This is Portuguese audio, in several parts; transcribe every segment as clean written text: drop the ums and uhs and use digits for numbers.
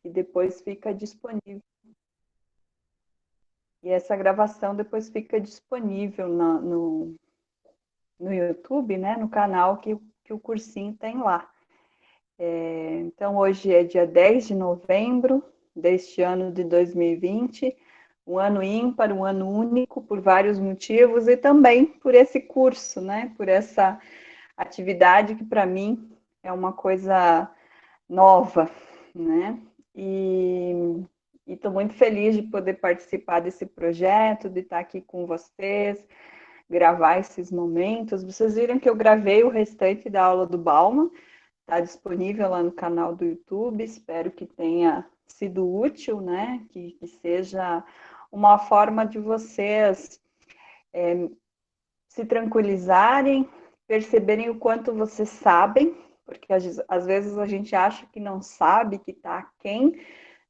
e depois fica disponível. E essa gravação depois fica disponível no YouTube, né, no canal que o cursinho tem lá. Então, hoje é dia 10 de novembro deste ano de 2020, um ano ímpar, um ano único, por vários motivos, e também por esse curso, né, por essa atividade que para mim é uma coisa nova, né, e estou muito feliz de poder participar desse projeto, de estar aqui com vocês, gravar esses momentos. Vocês viram que eu gravei o restante da aula do Bauman, está disponível lá no canal do YouTube, espero que tenha sido útil, né? Que seja uma forma de vocês se tranquilizarem, perceberem o quanto vocês sabem, porque às vezes a gente acha que não sabe, que está aquém,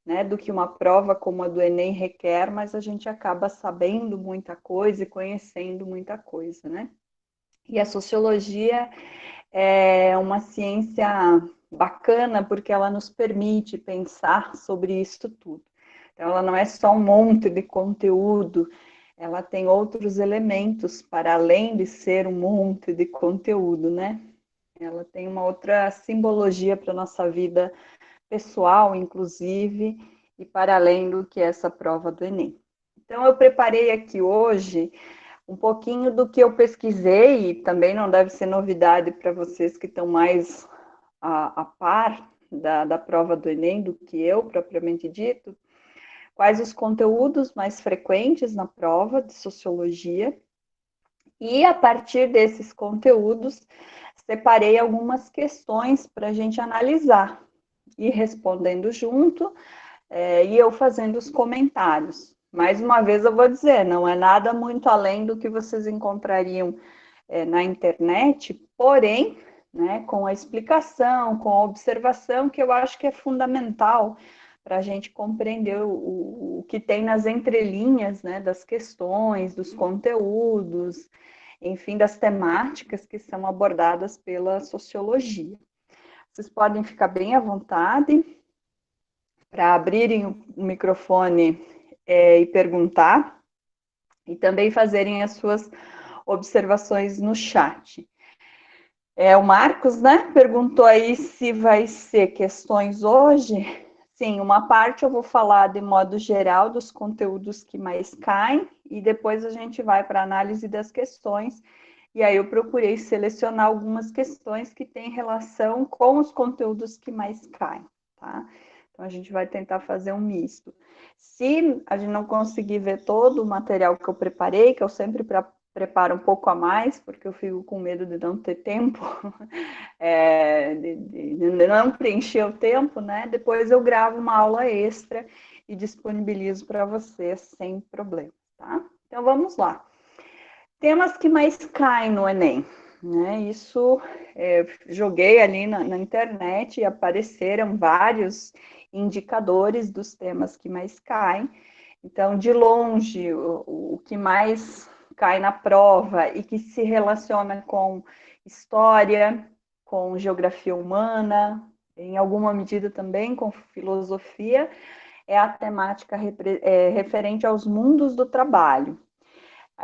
né, do que uma prova como a do Enem requer, mas a gente acaba sabendo muita coisa e conhecendo muita coisa, né? E a sociologia é uma ciência bacana porque ela nos permite pensar sobre isso tudo. Então, ela não é só um monte de conteúdo, ela tem outros elementos para além de ser um monte de conteúdo, né? Ela tem uma outra simbologia para a nossa vida pessoal, inclusive, e para além do que essa prova do Enem. Então, eu preparei aqui hoje um pouquinho do que eu pesquisei, e também não deve ser novidade para vocês que estão mais a par da prova do Enem do que eu, propriamente dito, quais os conteúdos mais frequentes na prova de sociologia, e a partir desses conteúdos, separei algumas questões para a gente analisar, e respondendo junto, e eu fazendo os comentários. Mais uma vez eu vou dizer, não é nada muito além do que vocês encontrariam na internet, porém, né, com a explicação, com a observação, que eu acho que é fundamental para a gente compreender o que tem nas entrelinhas, né, das questões, dos conteúdos, enfim, das temáticas que são abordadas pela sociologia. Vocês podem ficar bem à vontade para abrirem o microfone e perguntar, e também fazerem as suas observações no chat. O Marcos, né, perguntou aí se vai ser questões hoje. Sim, uma parte eu vou falar de modo geral dos conteúdos que mais caem, e depois a gente vai para a análise das questões, e aí eu procurei selecionar algumas questões que têm relação com os conteúdos que mais caem, tá? Então, a gente vai tentar fazer um misto. Se a gente não conseguir ver todo o material que eu preparei, que eu sempre preparo um pouco a mais, porque eu fico com medo de não ter tempo, de não preencher o tempo, né? Depois eu gravo uma aula extra e disponibilizo para vocês sem problema, tá? Então, vamos lá. Temas que mais caem no Enem, né? Isso, joguei ali na internet e apareceram vários indicadores dos temas que mais caem. Então, de longe, o que mais cai na prova e que se relaciona com história, com geografia humana, em alguma medida também com filosofia, é a temática referente aos mundos do trabalho.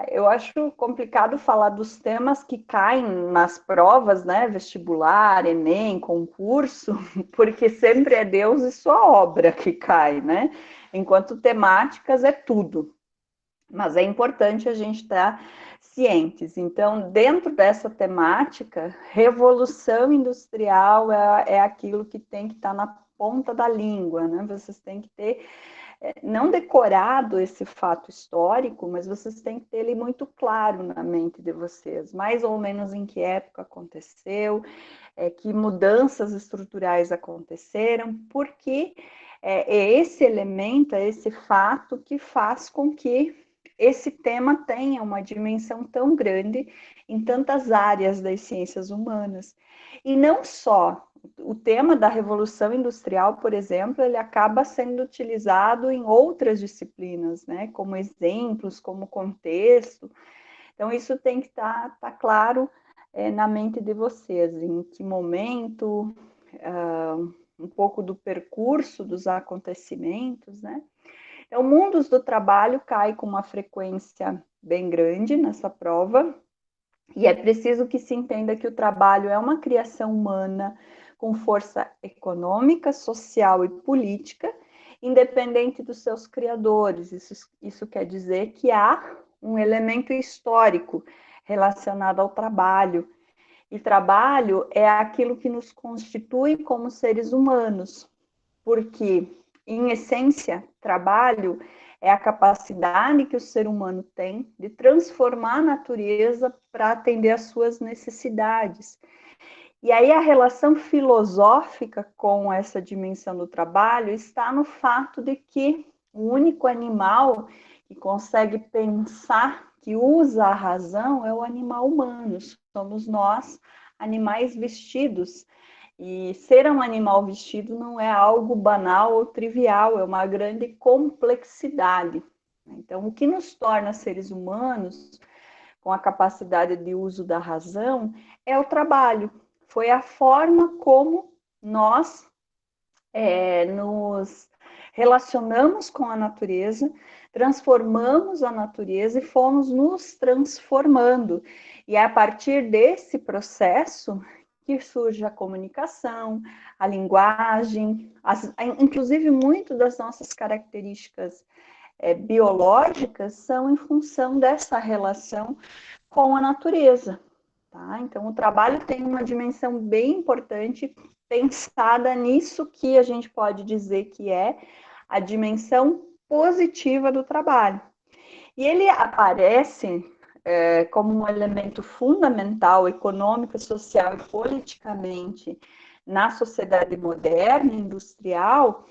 Eu acho complicado falar dos temas que caem nas provas, né? Vestibular, Enem, concurso, porque sempre é Deus e sua obra que cai, né? Enquanto temáticas é tudo. Mas é importante a gente estar cientes. Então, dentro dessa temática, revolução industrial é aquilo que tem que estar na ponta da língua, né? Vocês têm que ter não decorado esse fato histórico, mas vocês têm que ter ele muito claro na mente de vocês, mais ou menos em que época aconteceu, que mudanças estruturais aconteceram, porque é esse elemento, é esse fato que faz com que esse tema tenha uma dimensão tão grande em tantas áreas das ciências humanas. E não só o tema da Revolução Industrial, por exemplo, ele acaba sendo utilizado em outras disciplinas, né, como exemplos, como contexto. Então, isso tem que estar claro na mente de vocês, em que momento, um pouco do percurso dos acontecimentos, né? Então, Mundos do Trabalho cai com uma frequência bem grande nessa prova, e é preciso que se entenda que o trabalho é uma criação humana com força econômica, social e política, independente dos seus criadores. Isso quer dizer que há um elemento histórico relacionado ao trabalho. E trabalho é aquilo que nos constitui como seres humanos, porque, em essência, trabalho é a capacidade que o ser humano tem de transformar a natureza para atender às suas necessidades. E aí a relação filosófica com essa dimensão do trabalho está no fato de que o único animal que consegue pensar, que usa a razão, é o animal humano. Somos nós, animais vestidos. E ser um animal vestido não é algo banal ou trivial, é uma grande complexidade. Então, o que nos torna seres humanos, com a capacidade de uso da razão, é o trabalho. Foi a forma como nós nos relacionamos com a natureza, transformamos a natureza e fomos nos transformando. E é a partir desse processo que surge a comunicação, a linguagem, inclusive muito das nossas características biológicas são em função dessa relação com a natureza. Tá? Então, o trabalho tem uma dimensão bem importante pensada nisso que a gente pode dizer que é a dimensão positiva do trabalho. E ele aparece como um elemento fundamental, econômico, social e politicamente, na sociedade moderna, industrial,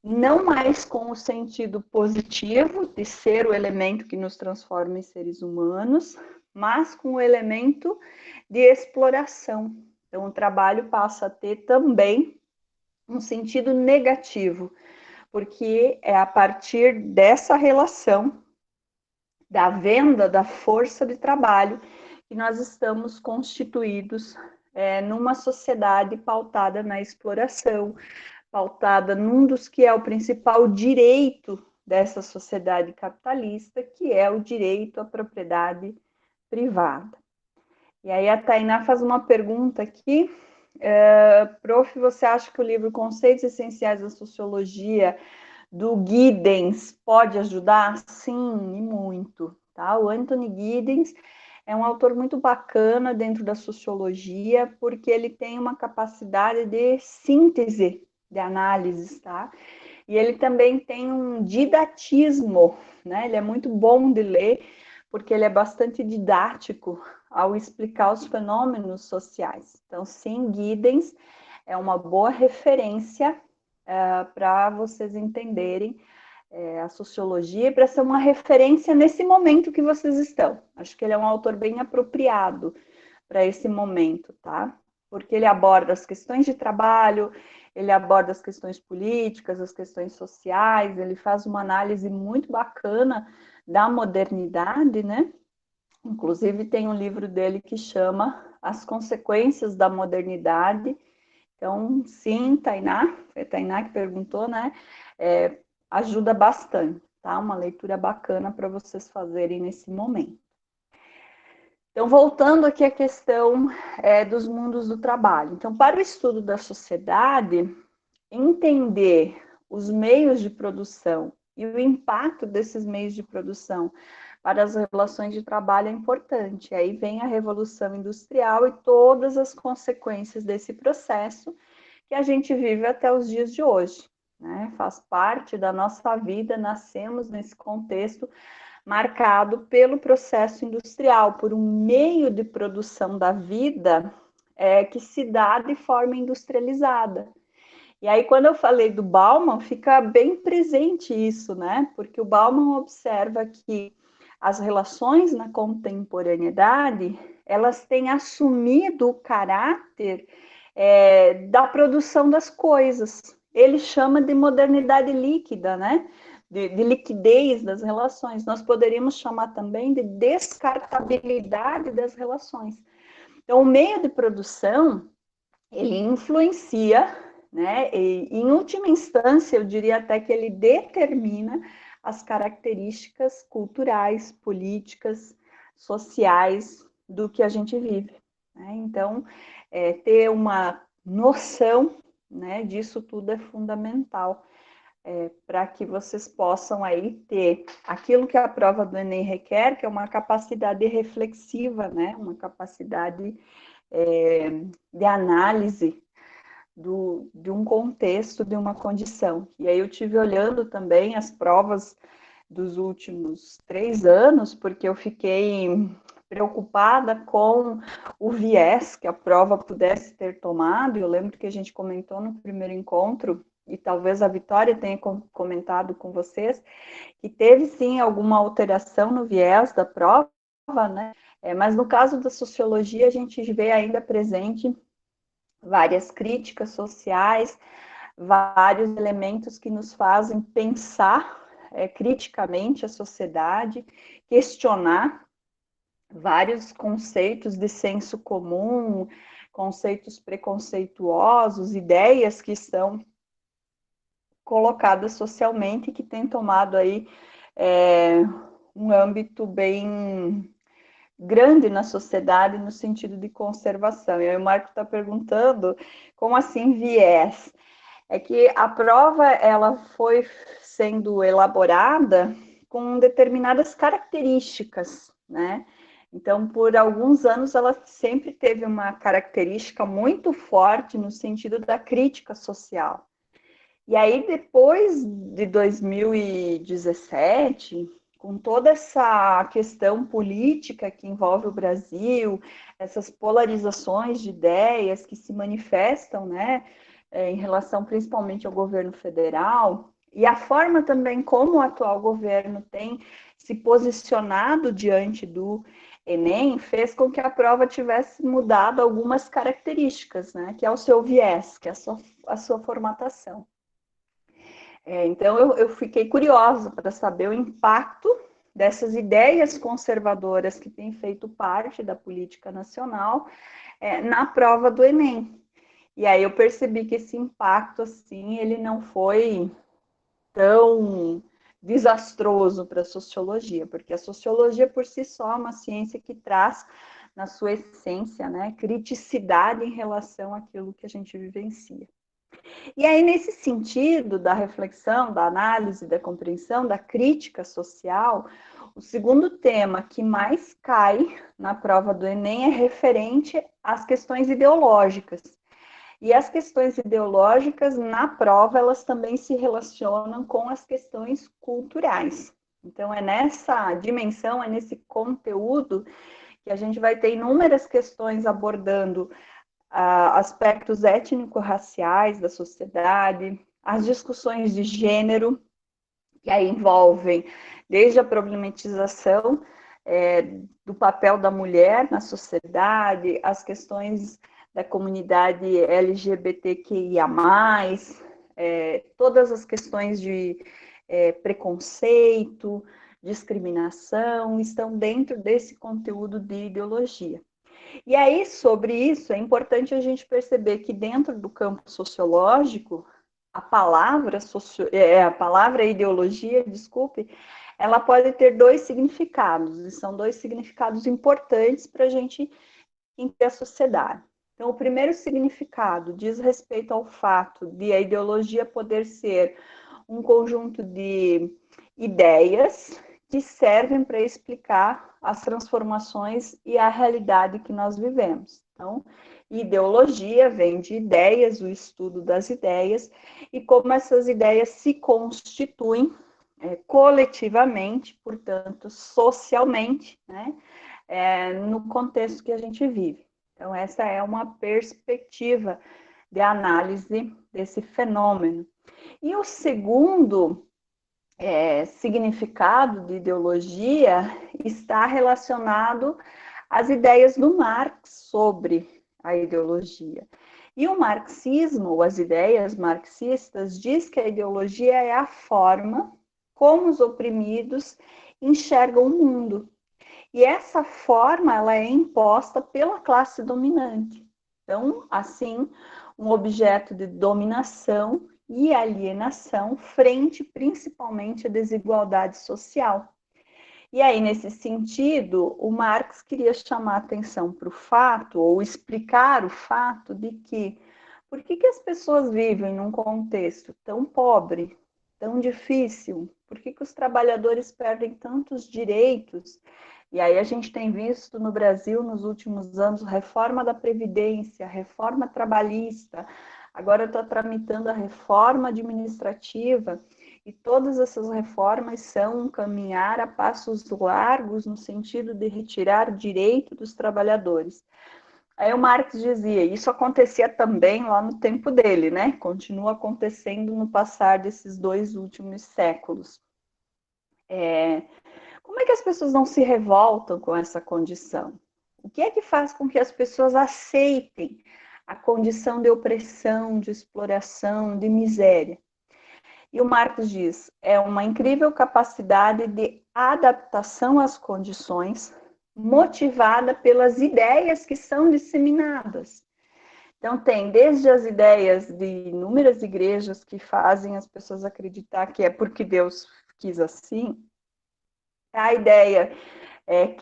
não mais com o sentido positivo de ser o elemento que nos transforma em seres humanos, mas com o elemento de exploração. Então, o trabalho passa a ter também um sentido negativo, porque é a partir dessa relação da venda da força de trabalho que nós estamos constituídos numa sociedade pautada na exploração, pautada num dos que é o principal direito dessa sociedade capitalista, que é o direito à propriedade privada. E aí a Tainá faz uma pergunta aqui. Prof, você acha que o livro Conceitos Essenciais da Sociologia, do Giddens, pode ajudar? Sim, e muito. Tá? O Anthony Giddens é um autor muito bacana dentro da sociologia, porque ele tem uma capacidade de síntese de análises, tá? E ele também tem um didatismo, né? Ele é muito bom de ler, porque ele é bastante didático ao explicar os fenômenos sociais. Então, sim, Giddens é uma boa referência para vocês entenderem a sociologia e para ser uma referência nesse momento que vocês estão. Acho que ele é um autor bem apropriado para esse momento, tá? Porque ele aborda as questões de trabalho, ele aborda as questões políticas, as questões sociais, ele faz uma análise muito bacana da modernidade, né? Inclusive tem um livro dele que chama As Consequências da Modernidade. Então, sim, Tainá, foi a Tainá que perguntou, né? Ajuda bastante, tá? Uma leitura bacana para vocês fazerem nesse momento. Então, voltando aqui à questão dos mundos do trabalho. Então, para o estudo da sociedade, entender os meios de produção e o impacto desses meios de produção para as relações de trabalho é importante. Aí vem a Revolução Industrial e todas as consequências desse processo que a gente vive até os dias de hoje, né? Faz parte da nossa vida, nascemos nesse contexto marcado pelo processo industrial, por um meio de produção da vida que se dá de forma industrializada. E aí, quando eu falei do Bauman, fica bem presente isso, né? Porque o Bauman observa que as relações na contemporaneidade, elas têm assumido o caráter da produção das coisas. Ele chama de modernidade líquida, né? De liquidez das relações. Nós poderíamos chamar também de descartabilidade das relações. Então, o meio de produção, ele influencia né? E, em última instância, eu diria até que ele determina as características culturais, políticas, sociais do que a gente vive, né? Então, ter uma noção, né, disso tudo é fundamental, para que vocês possam aí ter aquilo que a prova do Enem requer, que é uma capacidade reflexiva, né, uma capacidade de análise de um contexto, de uma condição. E aí eu tive olhando também as provas dos últimos 3 anos, porque eu fiquei preocupada com o viés que a prova pudesse ter tomado. Eu lembro que a gente comentou no primeiro encontro, e talvez a Vitória tenha comentado com vocês, que teve sim alguma alteração no viés da prova, né? Mas no caso da sociologia, a gente vê ainda presente várias críticas sociais, vários elementos que nos fazem pensar criticamente a sociedade, questionar vários conceitos de senso comum, conceitos preconceituosos, ideias que estão colocadas socialmente e que têm tomado aí um âmbito bem grande na sociedade no sentido de conservação. E aí o Marco está perguntando como assim viés? É que a prova ela foi sendo elaborada com determinadas características, né? Então, por alguns anos, ela sempre teve uma característica muito forte no sentido da crítica social. E aí, depois de 2017, com toda essa questão política que envolve o Brasil, essas polarizações de ideias que se manifestam, né, em relação principalmente ao governo federal, e a forma também como o atual governo tem se posicionado diante do Enem, fez com que a prova tivesse mudado algumas características, né, que é o seu viés, que é a sua formatação. Então, eu fiquei curiosa para saber o impacto dessas ideias conservadoras que têm feito parte da política nacional na prova do Enem. E aí eu percebi que esse impacto, assim, ele não foi tão desastroso para a sociologia, porque a sociologia por si só é uma ciência que traz na sua essência, né, criticidade em relação àquilo que a gente vivencia. E aí, nesse sentido da reflexão, da análise, da compreensão, da crítica social, o segundo tema que mais cai na prova do Enem é referente às questões ideológicas. E as questões ideológicas, na prova, elas também se relacionam com as questões culturais. Então, é nessa dimensão, é nesse conteúdo que a gente vai ter inúmeras questões abordando aspectos étnico-raciais da sociedade, as discussões de gênero, que aí envolvem desde a problematização do papel da mulher na sociedade, as questões da comunidade LGBTQIA+, todas as questões de preconceito, discriminação, estão dentro desse conteúdo de ideologia. E aí, sobre isso, é importante a gente perceber que dentro do campo sociológico, a palavra ideologia, desculpe, ela pode ter 2 significados, e são 2 significados importantes para a gente entender a sociedade. Então, o primeiro significado diz respeito ao fato de a ideologia poder ser um conjunto de ideias que servem para explicar as transformações e a realidade que nós vivemos. Então, ideologia vem de ideias, o estudo das ideias, e como essas ideias se constituem coletivamente, portanto, socialmente, né, no contexto que a gente vive. Então, essa é uma perspectiva de análise desse fenômeno. E o segundo significado de ideologia está relacionado às ideias do Marx sobre a ideologia. E o marxismo, as ideias marxistas, diz que a ideologia é a forma como os oprimidos enxergam o mundo. E essa forma ela é imposta pela classe dominante. Então, assim, um objeto de dominação e alienação frente principalmente à desigualdade social. E aí, nesse sentido, o Marx queria chamar a atenção para o fato, ou explicar o fato de que por que as pessoas vivem num contexto tão pobre, tão difícil? Por que os trabalhadores perdem tantos direitos? E aí a gente tem visto no Brasil, nos últimos anos, reforma da Previdência, reforma trabalhista, agora está tramitando a reforma administrativa, e todas essas reformas são caminhar a passos largos no sentido de retirar direito dos trabalhadores. Aí o Marx dizia, isso acontecia também lá no tempo dele, né? Continua acontecendo no passar desses 2 últimos séculos. Como é que as pessoas não se revoltam com essa condição? O que é que faz com que as pessoas aceitem a condição de opressão, de exploração, de miséria? E o Marx diz, é uma incrível capacidade de adaptação às condições, motivada pelas ideias que são disseminadas. Então, tem desde as ideias de inúmeras igrejas que fazem as pessoas acreditar que é porque Deus quis assim, a ideia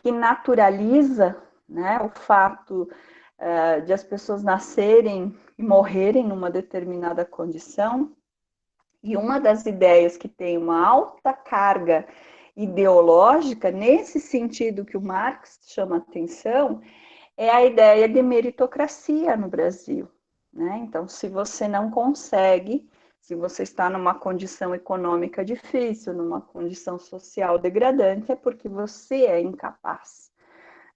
que naturaliza, né, o fato de as pessoas nascerem e morrerem numa determinada condição, e uma das ideias que tem uma alta carga ideológica, nesse sentido que o Marx chama atenção, é a ideia de meritocracia no Brasil, né? Então, se você não consegue, se você está numa condição econômica difícil, numa condição social degradante, é porque você é incapaz,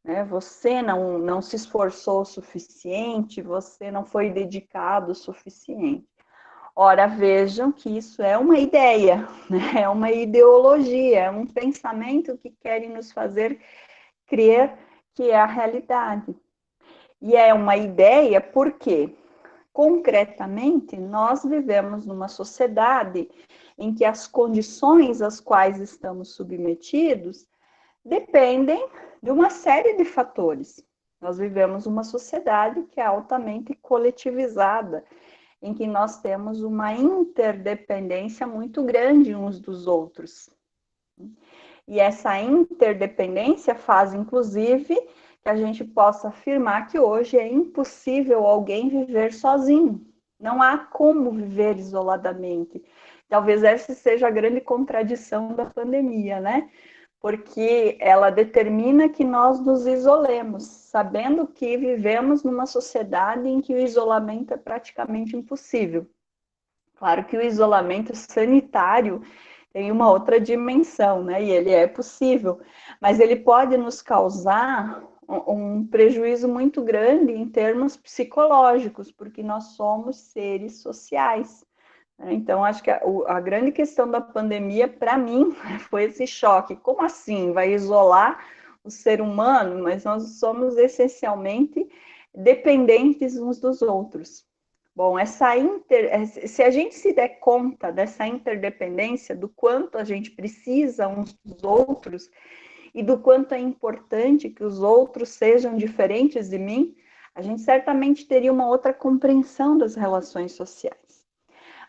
né? Você não se esforçou o suficiente, você não foi dedicado o suficiente. Ora, vejam que isso é uma ideia, né? É uma ideologia, é um pensamento que querem nos fazer crer que é a realidade. E é uma ideia porque, concretamente, nós vivemos numa sociedade em que as condições às quais estamos submetidos dependem de uma série de fatores. Nós vivemos uma sociedade que é altamente coletivizada, em que nós temos uma interdependência muito grande uns dos outros. E essa interdependência faz, inclusive, que a gente possa afirmar que hoje é impossível alguém viver sozinho. Não há como viver isoladamente. Talvez essa seja a grande contradição da pandemia, né? Porque ela determina que nós nos isolemos, sabendo que vivemos numa sociedade em que o isolamento é praticamente impossível. Claro que o isolamento sanitário tem uma outra dimensão, né? E ele é possível, mas ele pode nos causar um prejuízo muito grande em termos psicológicos, porque nós somos seres sociais. Então, acho que a grande questão da pandemia, para mim, foi esse choque. Como assim? Vai isolar o ser humano? Mas nós somos essencialmente dependentes uns dos outros. Bom, se a gente se der conta dessa interdependência, do quanto a gente precisa uns dos outros e do quanto é importante que os outros sejam diferentes de mim, a gente certamente teria uma outra compreensão das relações sociais.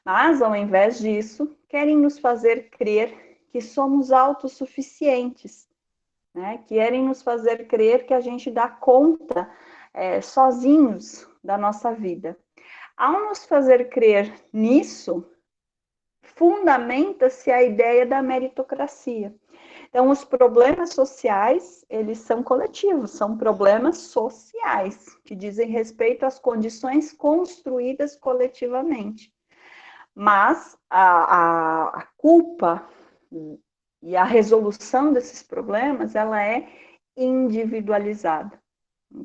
Mas, ao invés disso, querem nos fazer crer que somos autossuficientes, né? Querem nos fazer crer que a gente dá conta sozinhos da nossa vida. Ao nos fazer crer nisso, fundamenta-se a ideia da meritocracia. Então, os problemas sociais, eles são coletivos, são problemas sociais, que dizem respeito às condições construídas coletivamente. Mas a culpa e a resolução desses problemas, ela é individualizada.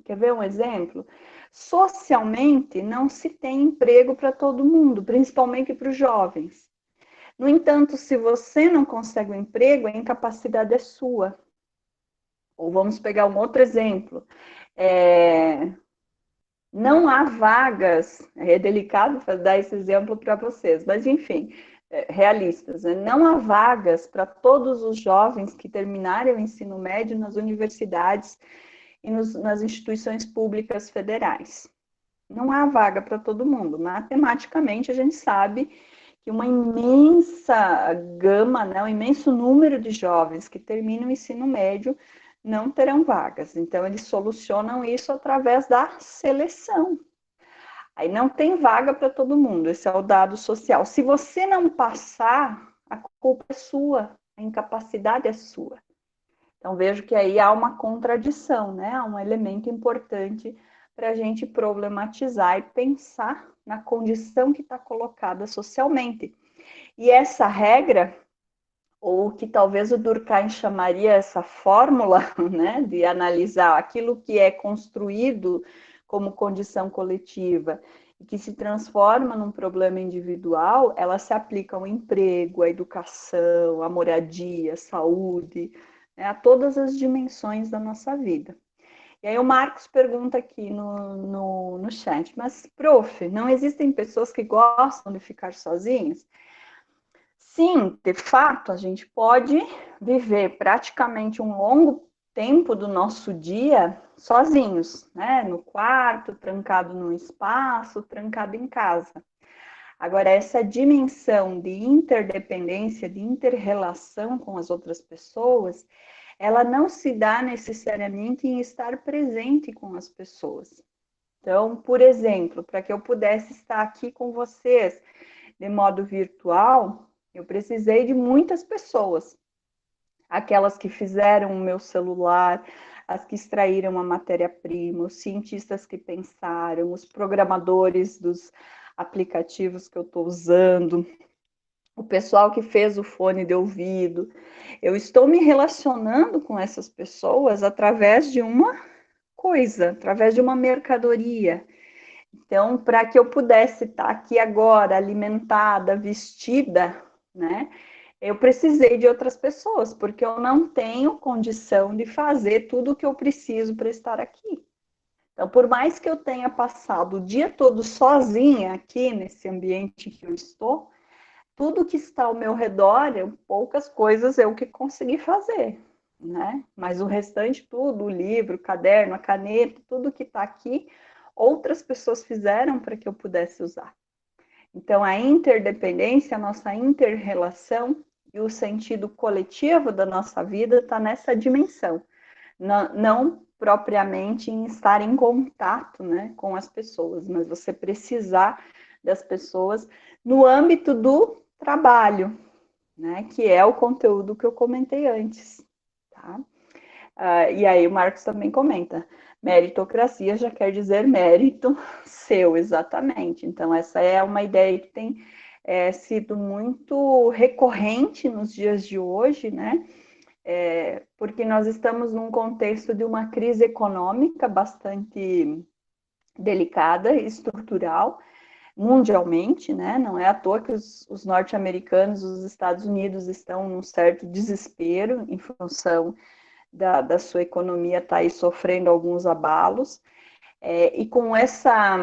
Quer ver um exemplo? Socialmente, não se tem emprego para todo mundo, principalmente para os jovens. No entanto, se você não consegue um emprego, a incapacidade é sua. Ou vamos pegar um outro exemplo. Não há vagas, é delicado dar esse exemplo para vocês, mas enfim, realistas, né? Não há vagas para todos os jovens que terminarem o ensino médio nas universidades e nas instituições públicas federais. Não há vaga para todo mundo. Matematicamente, a gente sabe que uma imensa gama, né, um imenso número de jovens que terminam o ensino médio não terão vagas. Então, eles solucionam isso através da seleção. Aí não tem vaga para todo mundo, esse é o dado social. Se você não passar, a culpa é sua, a incapacidade é sua. Então, vejo que aí há uma contradição, né? Há um elemento importante para a gente problematizar e pensar na condição que está colocada socialmente. E essa regra, ou que talvez o Durkheim chamaria essa fórmula, né, de analisar aquilo que é construído como condição coletiva e que se transforma num problema individual, ela se aplica ao emprego, à educação, à moradia, à saúde, né, a todas as dimensões da nossa vida. E aí o Marcos pergunta aqui no chat, mas, prof, não existem pessoas que gostam de ficar sozinhas? Sim, de fato, a gente pode viver praticamente um longo tempo do nosso dia sozinhos, né? No quarto, trancado num espaço, trancado em casa. Agora, essa dimensão de interdependência, de interrelação com as outras pessoas, ela não se dá necessariamente em estar presente com as pessoas. Então, por exemplo, para que eu pudesse estar aqui com vocês de modo virtual, eu precisei de muitas pessoas. Aquelas que fizeram o meu celular, as que extraíram a matéria-prima, os cientistas que pensaram, os programadores dos aplicativos que eu estou usando, o pessoal que fez o fone de ouvido. Eu estou me relacionando com essas pessoas através de uma coisa, através de uma mercadoria. Então, para que eu pudesse estar aqui agora, alimentada, vestida, né? Eu precisei de outras pessoas, porque eu não tenho condição de fazer tudo o que eu preciso para estar aqui. Então, por mais que eu tenha passado o dia todo sozinha aqui nesse ambiente que eu estou, tudo que está ao meu redor, poucas coisas eu que consegui fazer, né? Mas o restante tudo, o livro, o caderno, a caneta, tudo que está aqui, outras pessoas fizeram para que eu pudesse usar. Então, a interdependência, a nossa interrelação e o sentido coletivo da nossa vida está nessa dimensão, não propriamente em estar em contato, né, com as pessoas, mas você precisar das pessoas no âmbito do trabalho, né, que é o conteúdo que eu comentei antes, tá? E aí o Marcos também comenta, meritocracia já quer dizer mérito seu, exatamente. Então, essa é uma ideia que tem sido muito recorrente nos dias de hoje, né? Porque nós estamos num contexto de uma crise econômica bastante delicada e estrutural, mundialmente, né? Não é à toa que os norte-americanos, os Estados Unidos estão num certo desespero em função da sua economia estar aí sofrendo alguns abalos, e com essa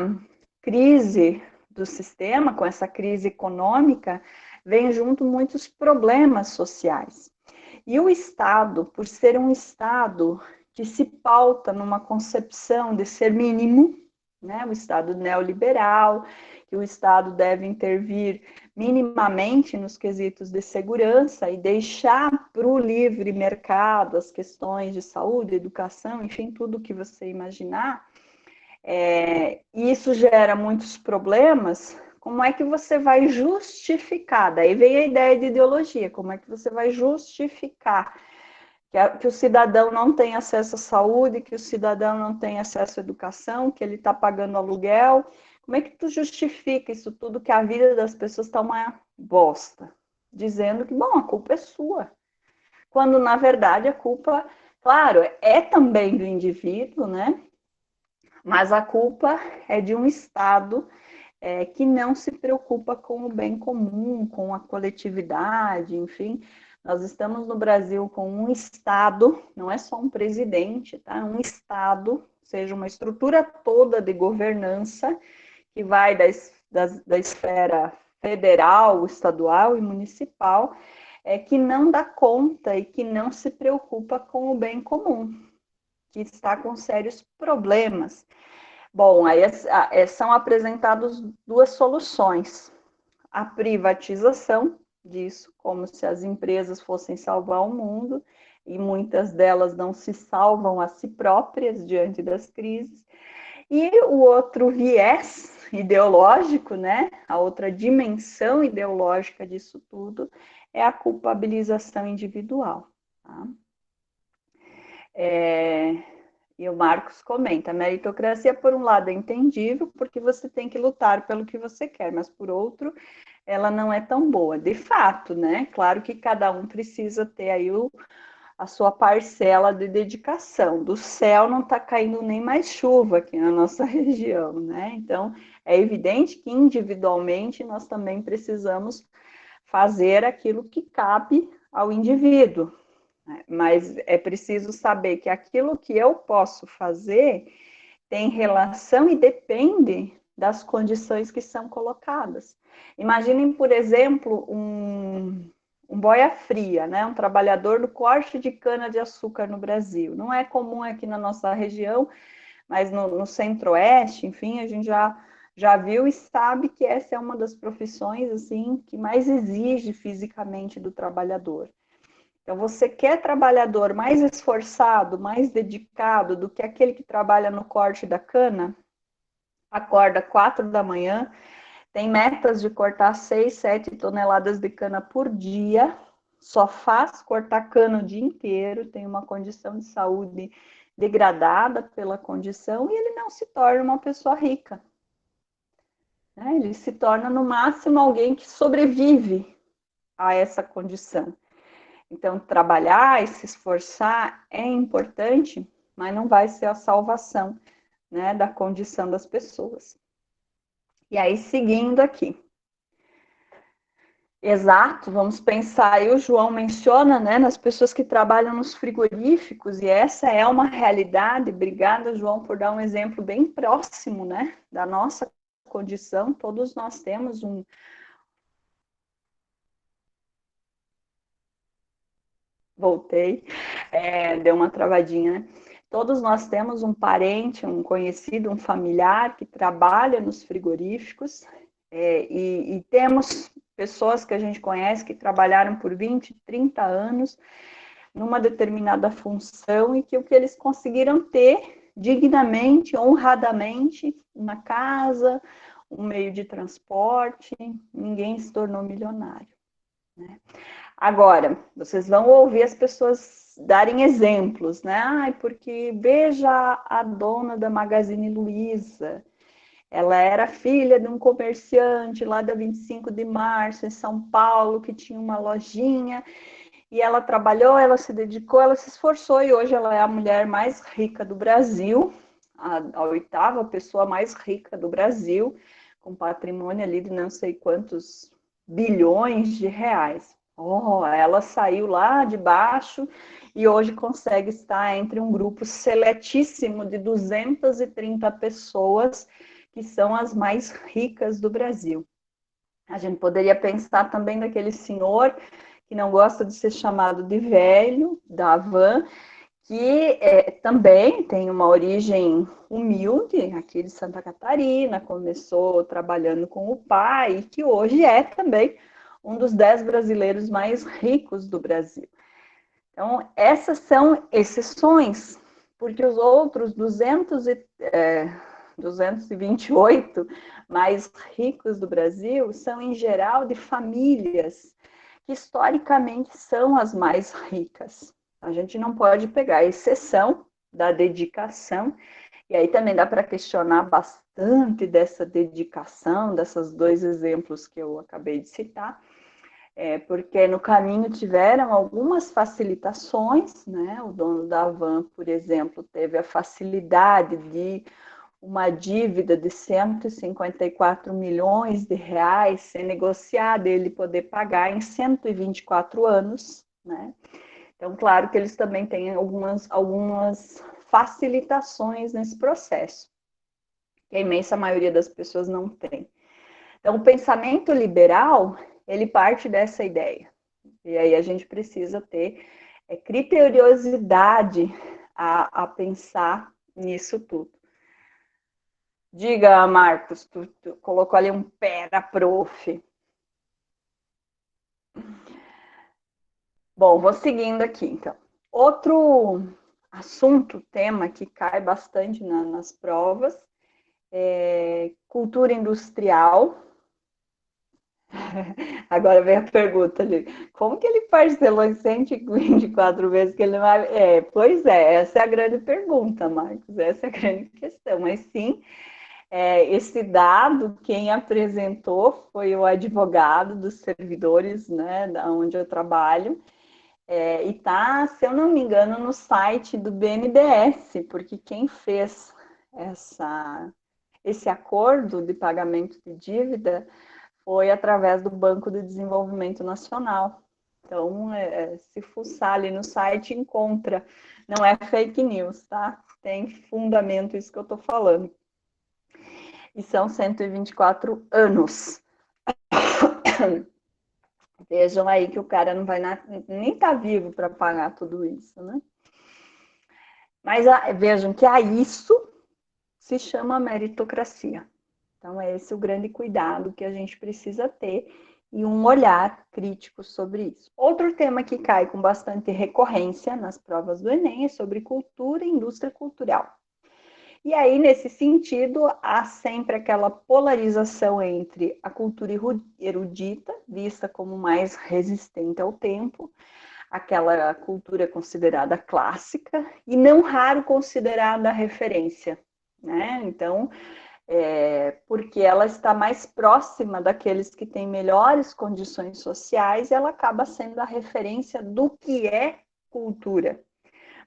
crise do sistema, com essa crise econômica, vem junto muitos problemas sociais. E o Estado, por ser um Estado que se pauta numa concepção de ser mínimo, né, o Estado neoliberal, que o Estado deve intervir minimamente nos quesitos de segurança e deixar para o livre mercado as questões de saúde, educação, enfim, tudo que você imaginar, e isso gera muitos problemas. Como é que você vai justificar? Daí vem a ideia de ideologia, como é que você vai justificar que o cidadão não tem acesso à saúde, que o cidadão não tem acesso à educação, que ele está pagando aluguel. Como é que tu justifica isso tudo, que a vida das pessoas está uma bosta? Dizendo que, bom, a culpa é sua. Quando, na verdade, a culpa, claro, é também do indivíduo, né? Mas a culpa é de um Estado que não se preocupa com o bem comum, com a coletividade, enfim. Nós estamos no Brasil com um Estado, não é só um presidente, tá? Um Estado, ou seja, uma estrutura toda de governança que vai da esfera federal, estadual e municipal, que não dá conta e que não se preocupa com o bem comum, que está com sérios problemas. Bom, aí são apresentadas duas soluções. A privatização disso, como se as empresas fossem salvar o mundo, e muitas delas não se salvam a si próprias diante das crises. E o outro viés ideológico, né? A outra dimensão ideológica disso tudo é a culpabilização individual. Tá? E o Marcos comenta, a meritocracia, por um lado, é entendível, porque você tem que lutar pelo que você quer, mas por outro, ela não é tão boa. De fato, né? Claro que cada um precisa ter aí a sua parcela de dedicação. Do céu não está caindo nem mais chuva aqui na nossa região, né? Então, é evidente que individualmente nós também precisamos fazer aquilo que cabe ao indivíduo. Mas é preciso saber que aquilo que eu posso fazer tem relação e depende das condições que são colocadas. Imaginem, por exemplo, um boia fria, né? Um trabalhador do corte de cana-de-açúcar no Brasil. Não é comum aqui na nossa região, mas no centro-oeste, enfim, a gente já viu e sabe que essa é uma das profissões assim que mais exige fisicamente do trabalhador. Então, você quer trabalhador mais esforçado, mais dedicado do que aquele que trabalha no corte da cana? Acorda 4 da manhã, tem metas de cortar 6, 7 toneladas de cana por dia, só faz cortar cana o dia inteiro, tem uma condição de saúde degradada pela condição e ele não se torna uma pessoa rica. Né? Ele se torna, no máximo, alguém que sobrevive a essa condição. Então, trabalhar e se esforçar é importante, mas não vai ser a salvação, né, da condição das pessoas. E aí, seguindo aqui. Exato, vamos pensar, aí o João menciona, né, nas pessoas que trabalham nos frigoríficos, e essa é uma realidade. Obrigada, João, por dar um exemplo bem próximo, né, da nossa condição. Todos nós temos um... Voltei, deu uma travadinha, né? Todos nós temos um parente, um conhecido, um familiar que trabalha nos frigoríficos, e temos pessoas que a gente conhece que trabalharam por 20, 30 anos numa determinada função e que o que eles conseguiram ter dignamente, honradamente, uma casa, um meio de transporte, ninguém se tornou milionário, né? Agora, vocês vão ouvir as pessoas darem exemplos, né? Ai, porque veja a dona da Magazine Luiza, ela era filha de um comerciante lá da 25 de março, em São Paulo, que tinha uma lojinha, e ela trabalhou, ela se dedicou, ela se esforçou, e hoje ela é a mulher mais rica do Brasil, a oitava pessoa mais rica do Brasil, com patrimônio ali de não sei quantos bilhões de reais. Oh, ela saiu lá de baixo e hoje consegue estar entre um grupo seletíssimo de 230 pessoas que são as mais ricas do Brasil. A gente poderia pensar também naquele senhor que não gosta de ser chamado de velho, da Havan, que também tem uma origem humilde, aqui de Santa Catarina, começou trabalhando com o pai, e que hoje é também um dos 10 brasileiros mais ricos do Brasil. Então, essas são exceções, porque os outros 228 mais ricos do Brasil são, em geral, de famílias que historicamente são as mais ricas. A gente não pode pegar a exceção da dedicação, e aí também dá para questionar bastante dessa dedicação, desses dois exemplos que eu acabei de citar, porque no caminho tiveram algumas facilitações, né? O dono da Havan, por exemplo, teve a facilidade de uma dívida de 154 milhões de reais ser negociada, ele poder pagar em 124 anos, né? Então, claro que eles também têm algumas facilitações nesse processo, que a imensa maioria das pessoas não tem. Então, o pensamento liberal, ele parte dessa ideia. E aí a gente precisa ter criteriosidade a pensar nisso tudo. Diga, Marcos, tu colocou ali um pera, prof. Bom, vou seguindo aqui, então. Outro assunto, tema que cai bastante nas provas é cultura industrial. Agora vem a pergunta ali. Como que ele parcelou em 124 vezes que ele não vai... Pois é, essa é a grande pergunta, Marcos. Essa é a grande questão. Mas sim, esse dado, quem apresentou foi o advogado dos servidores, né, da onde eu trabalho, e tá, se eu não me engano, no site do BNDES, porque quem fez esse acordo de pagamento de dívida foi através do Banco de Desenvolvimento Nacional. Então, se fuçar ali no site, encontra. Não é fake news, tá? Tem fundamento isso que eu estou falando. E são 124 anos. Vejam aí que o cara não vai nem tá vivo para pagar tudo isso, né? Mas vejam que a isso se chama meritocracia. Então, é esse o grande cuidado que a gente precisa ter e um olhar crítico sobre isso. Outro tema que cai com bastante recorrência nas provas do Enem é sobre cultura e indústria cultural. E aí, nesse sentido, há sempre aquela polarização entre a cultura erudita, vista como mais resistente ao tempo, aquela cultura considerada clássica, e não raro considerada referência, né? Então, porque ela está mais próxima daqueles que têm melhores condições sociais, ela acaba sendo a referência do que é cultura.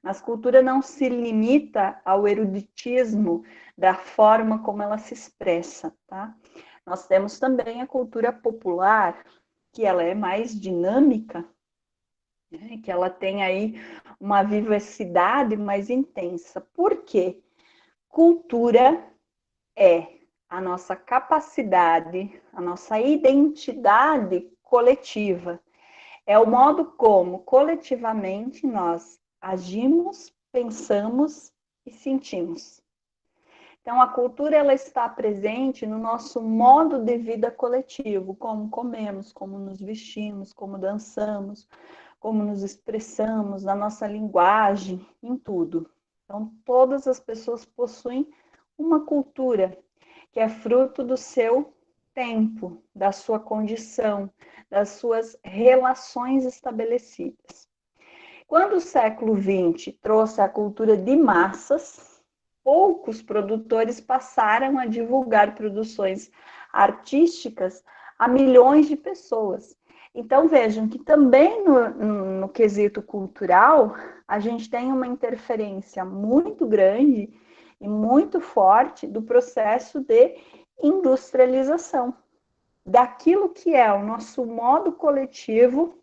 Mas cultura não se limita ao eruditismo da forma como ela se expressa, tá? Nós temos também a cultura popular, que ela é mais dinâmica, né? Que ela tem aí uma vivacidade mais intensa. Por quê? Cultura é a nossa capacidade, a nossa identidade coletiva. É o modo como coletivamente nós agimos, pensamos e sentimos. Então, a cultura ela está presente no nosso modo de vida coletivo, como comemos, como nos vestimos, como dançamos, como nos expressamos, na nossa linguagem, em tudo. Então, todas as pessoas possuem uma cultura que é fruto do seu tempo, da sua condição, das suas relações estabelecidas. Quando o século XX trouxe a cultura de massas, poucos produtores passaram a divulgar produções artísticas a milhões de pessoas. Então, vejam que também no quesito cultural, a gente tem uma interferência muito grande e muito forte do processo de industrialização, daquilo que é o nosso modo coletivo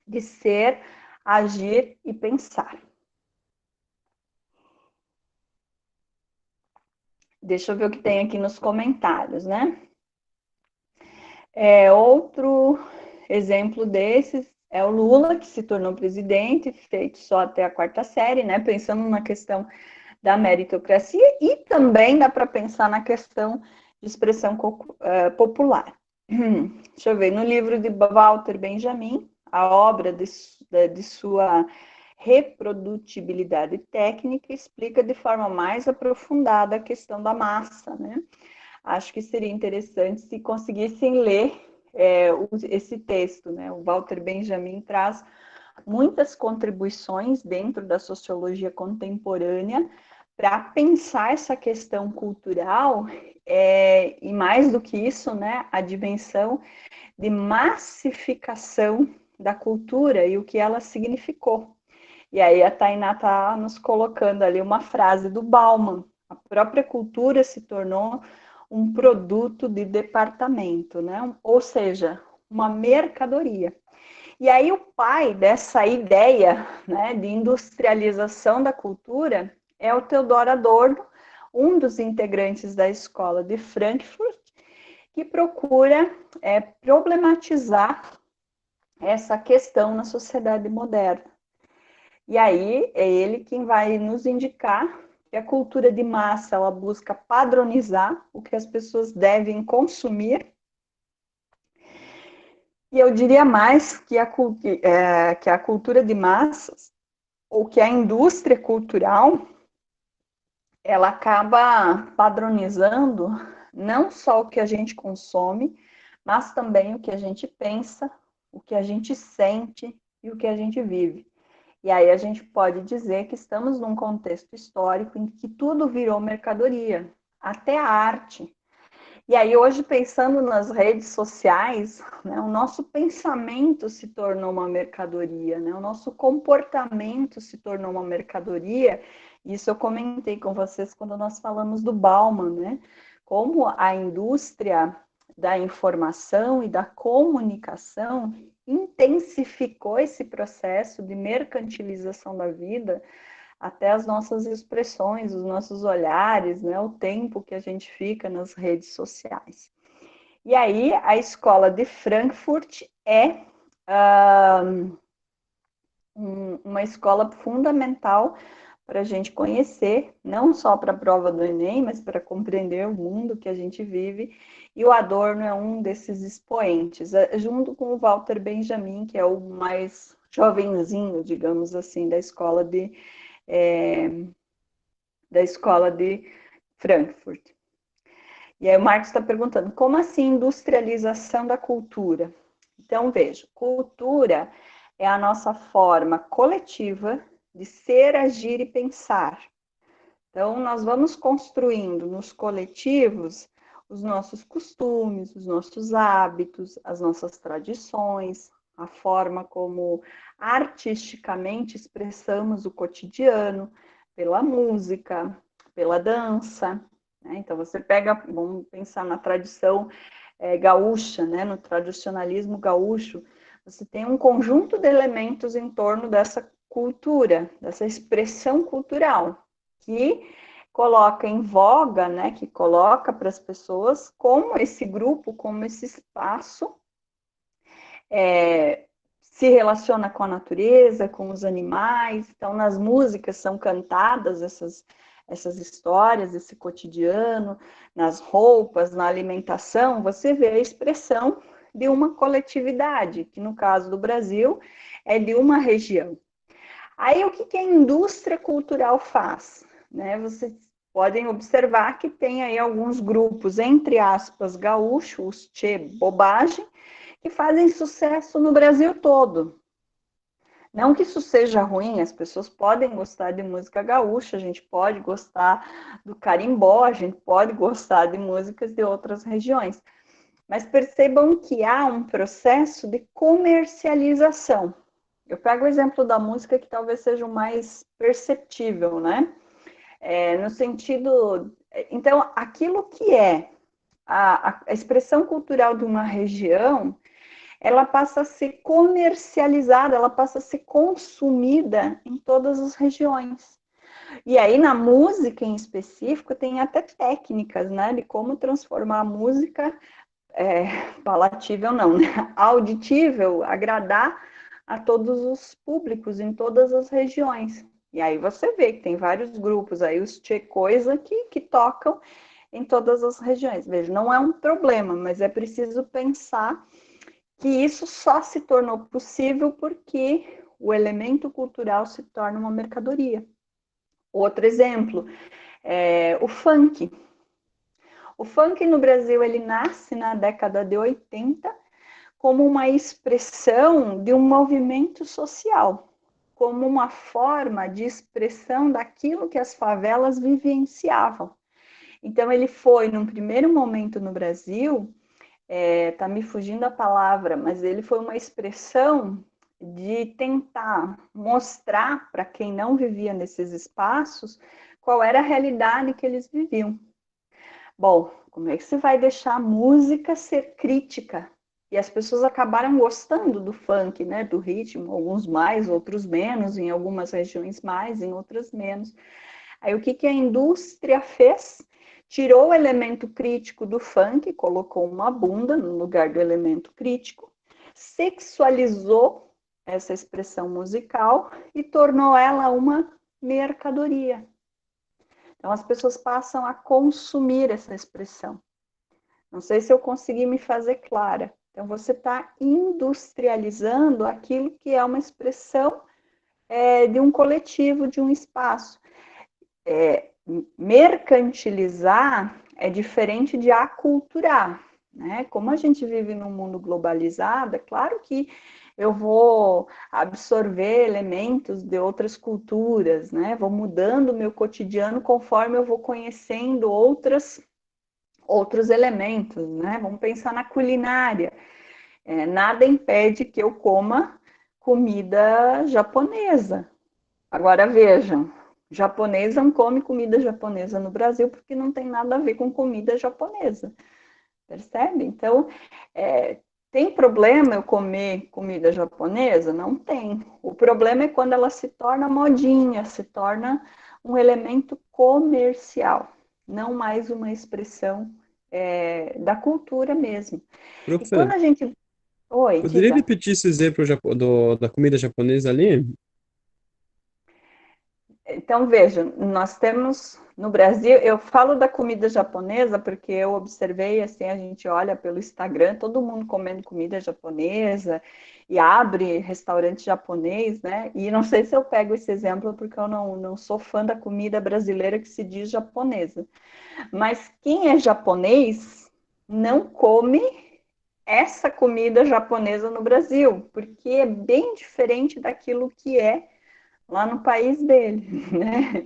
de ser, agir e pensar. Deixa eu ver o que tem aqui nos comentários, né? Outro exemplo desses é o Lula, que se tornou presidente, feito só até a 4ª série, né? Pensando na questão da meritocracia e também dá para pensar na questão de expressão popular. Deixa eu ver, no livro de Walter Benjamin, a obra de sua reprodutibilidade técnica explica de forma mais aprofundada a questão da massa, né? Acho que seria interessante se conseguissem ler esse texto, né? O Walter Benjamin traz muitas contribuições dentro da sociologia contemporânea para pensar essa questão cultural e mais do que isso, né, a dimensão de massificação da cultura e o que ela significou. E aí a Tainá está nos colocando ali uma frase do Bauman: a própria cultura se tornou um produto de departamento, né? Ou seja, uma mercadoria. E aí o pai dessa ideia, né, de industrialização da cultura é o Theodor Adorno, um dos integrantes da escola de Frankfurt, que procura problematizar essa questão na sociedade moderna. E aí é ele quem vai nos indicar que a cultura de massa ela busca padronizar o que as pessoas devem consumir. E eu diria mais que a cultura de massas, ou que a indústria cultural, ela acaba padronizando não só o que a gente consome, mas também o que a gente pensa, o que a gente sente e o que a gente vive. E aí a gente pode dizer que estamos num contexto histórico em que tudo virou mercadoria, até a arte. E aí hoje, pensando nas redes sociais, né, o nosso pensamento se tornou uma mercadoria, né, o nosso comportamento se tornou uma mercadoria. Isso eu comentei com vocês quando nós falamos do Bauman, né? Como a indústria da informação e da comunicação intensificou esse processo de mercantilização da vida até as nossas expressões, os nossos olhares, né, o tempo que a gente fica nas redes sociais. E aí, a escola de Frankfurt é uma escola fundamental para a gente conhecer, não só para a prova do Enem, mas para compreender o mundo que a gente vive. E o Adorno é um desses expoentes, junto com o Walter Benjamin, que é o mais jovenzinho, digamos assim, da escola de Frankfurt. E aí o Marcos está perguntando, como assim industrialização da cultura? Então, veja, cultura é a nossa forma coletiva de ser, agir e pensar. Então, nós vamos construindo nos coletivos os nossos costumes, os nossos hábitos, as nossas tradições, a forma como artisticamente expressamos o cotidiano, pela música, pela dança. Né? Então, você pega, vamos pensar na tradição gaúcha, né? No tradicionalismo gaúcho, você tem um conjunto de elementos em torno dessa cultura, dessa expressão cultural, que coloca em voga, né, que coloca para as pessoas como esse grupo, como esse espaço se relaciona com a natureza, com os animais. Então, nas músicas são cantadas essas histórias, esse cotidiano, nas roupas, na alimentação, você vê a expressão de uma coletividade, que no caso do Brasil é de uma região. Aí, o que a indústria cultural faz? Né? Vocês podem observar que tem aí alguns grupos, entre aspas, gaúchos, os tchê bobagem, que fazem sucesso no Brasil todo. Não que isso seja ruim, as pessoas podem gostar de música gaúcha, a gente pode gostar do carimbó, a gente pode gostar de músicas de outras regiões. Mas percebam que há um processo de comercialização. Eu pego o exemplo da música que talvez seja o mais perceptível, né? No sentido... Então, aquilo que é a expressão cultural de uma região, ela passa a ser comercializada, ela passa a ser consumida em todas as regiões. E aí, na música em específico, tem até técnicas, né, de como transformar a música palatível, não, né, auditível, agradar a todos os públicos, em todas as regiões. E aí você vê que tem vários grupos aí, os Tchê Coisa, que tocam em todas as regiões. Veja, não é um problema, mas é preciso pensar que isso só se tornou possível porque o elemento cultural se torna uma mercadoria. Outro exemplo é o funk. O funk no Brasil, ele nasce na década de 80 como uma expressão de um movimento social, como uma forma de expressão daquilo que as favelas vivenciavam. Então, ele foi, num primeiro momento no Brasil, tá me fugindo a palavra, mas ele foi uma expressão de tentar mostrar para quem não vivia nesses espaços qual era a realidade que eles viviam. Bom, como é que você vai deixar a música ser crítica? E as pessoas acabaram gostando do funk, né, do ritmo, alguns mais, outros menos, em algumas regiões mais, em outras menos. Aí o que a indústria fez? Tirou o elemento crítico do funk, colocou uma bunda no lugar do elemento crítico, sexualizou essa expressão musical e tornou ela uma mercadoria. Então, as pessoas passam a consumir essa expressão. Não sei se eu consegui me fazer clara. Então, você está industrializando aquilo que é uma expressão de um coletivo, de um espaço. Mercantilizar é diferente de aculturar, né? Como a gente vive num mundo globalizado, é claro que eu vou absorver elementos de outras culturas, né? Vou mudando o meu cotidiano conforme eu vou conhecendo outros elementos, né? Vamos pensar na culinária. Nada impede que eu coma comida japonesa. Agora vejam, japonês não come comida japonesa no Brasil porque não tem nada a ver com comida japonesa, percebe? Então, tem problema eu comer comida japonesa? Não tem. O problema é quando ela se torna modinha, se torna um elemento comercial, não mais uma expressão da cultura mesmo. E quando Profe, a gente... Oi, poderia diga. repetir esse exemplo da comida japonesa ali? Então, veja, nós temos no Brasil, eu falo da comida japonesa porque eu observei, assim, a gente olha pelo Instagram, todo mundo comendo comida japonesa e abre restaurante japonês, né? E não sei se eu pego esse exemplo porque eu não sou fã da comida brasileira que se diz japonesa. Mas quem é japonês não come essa comida japonesa no Brasil, porque é bem diferente daquilo que é lá no país dele, né?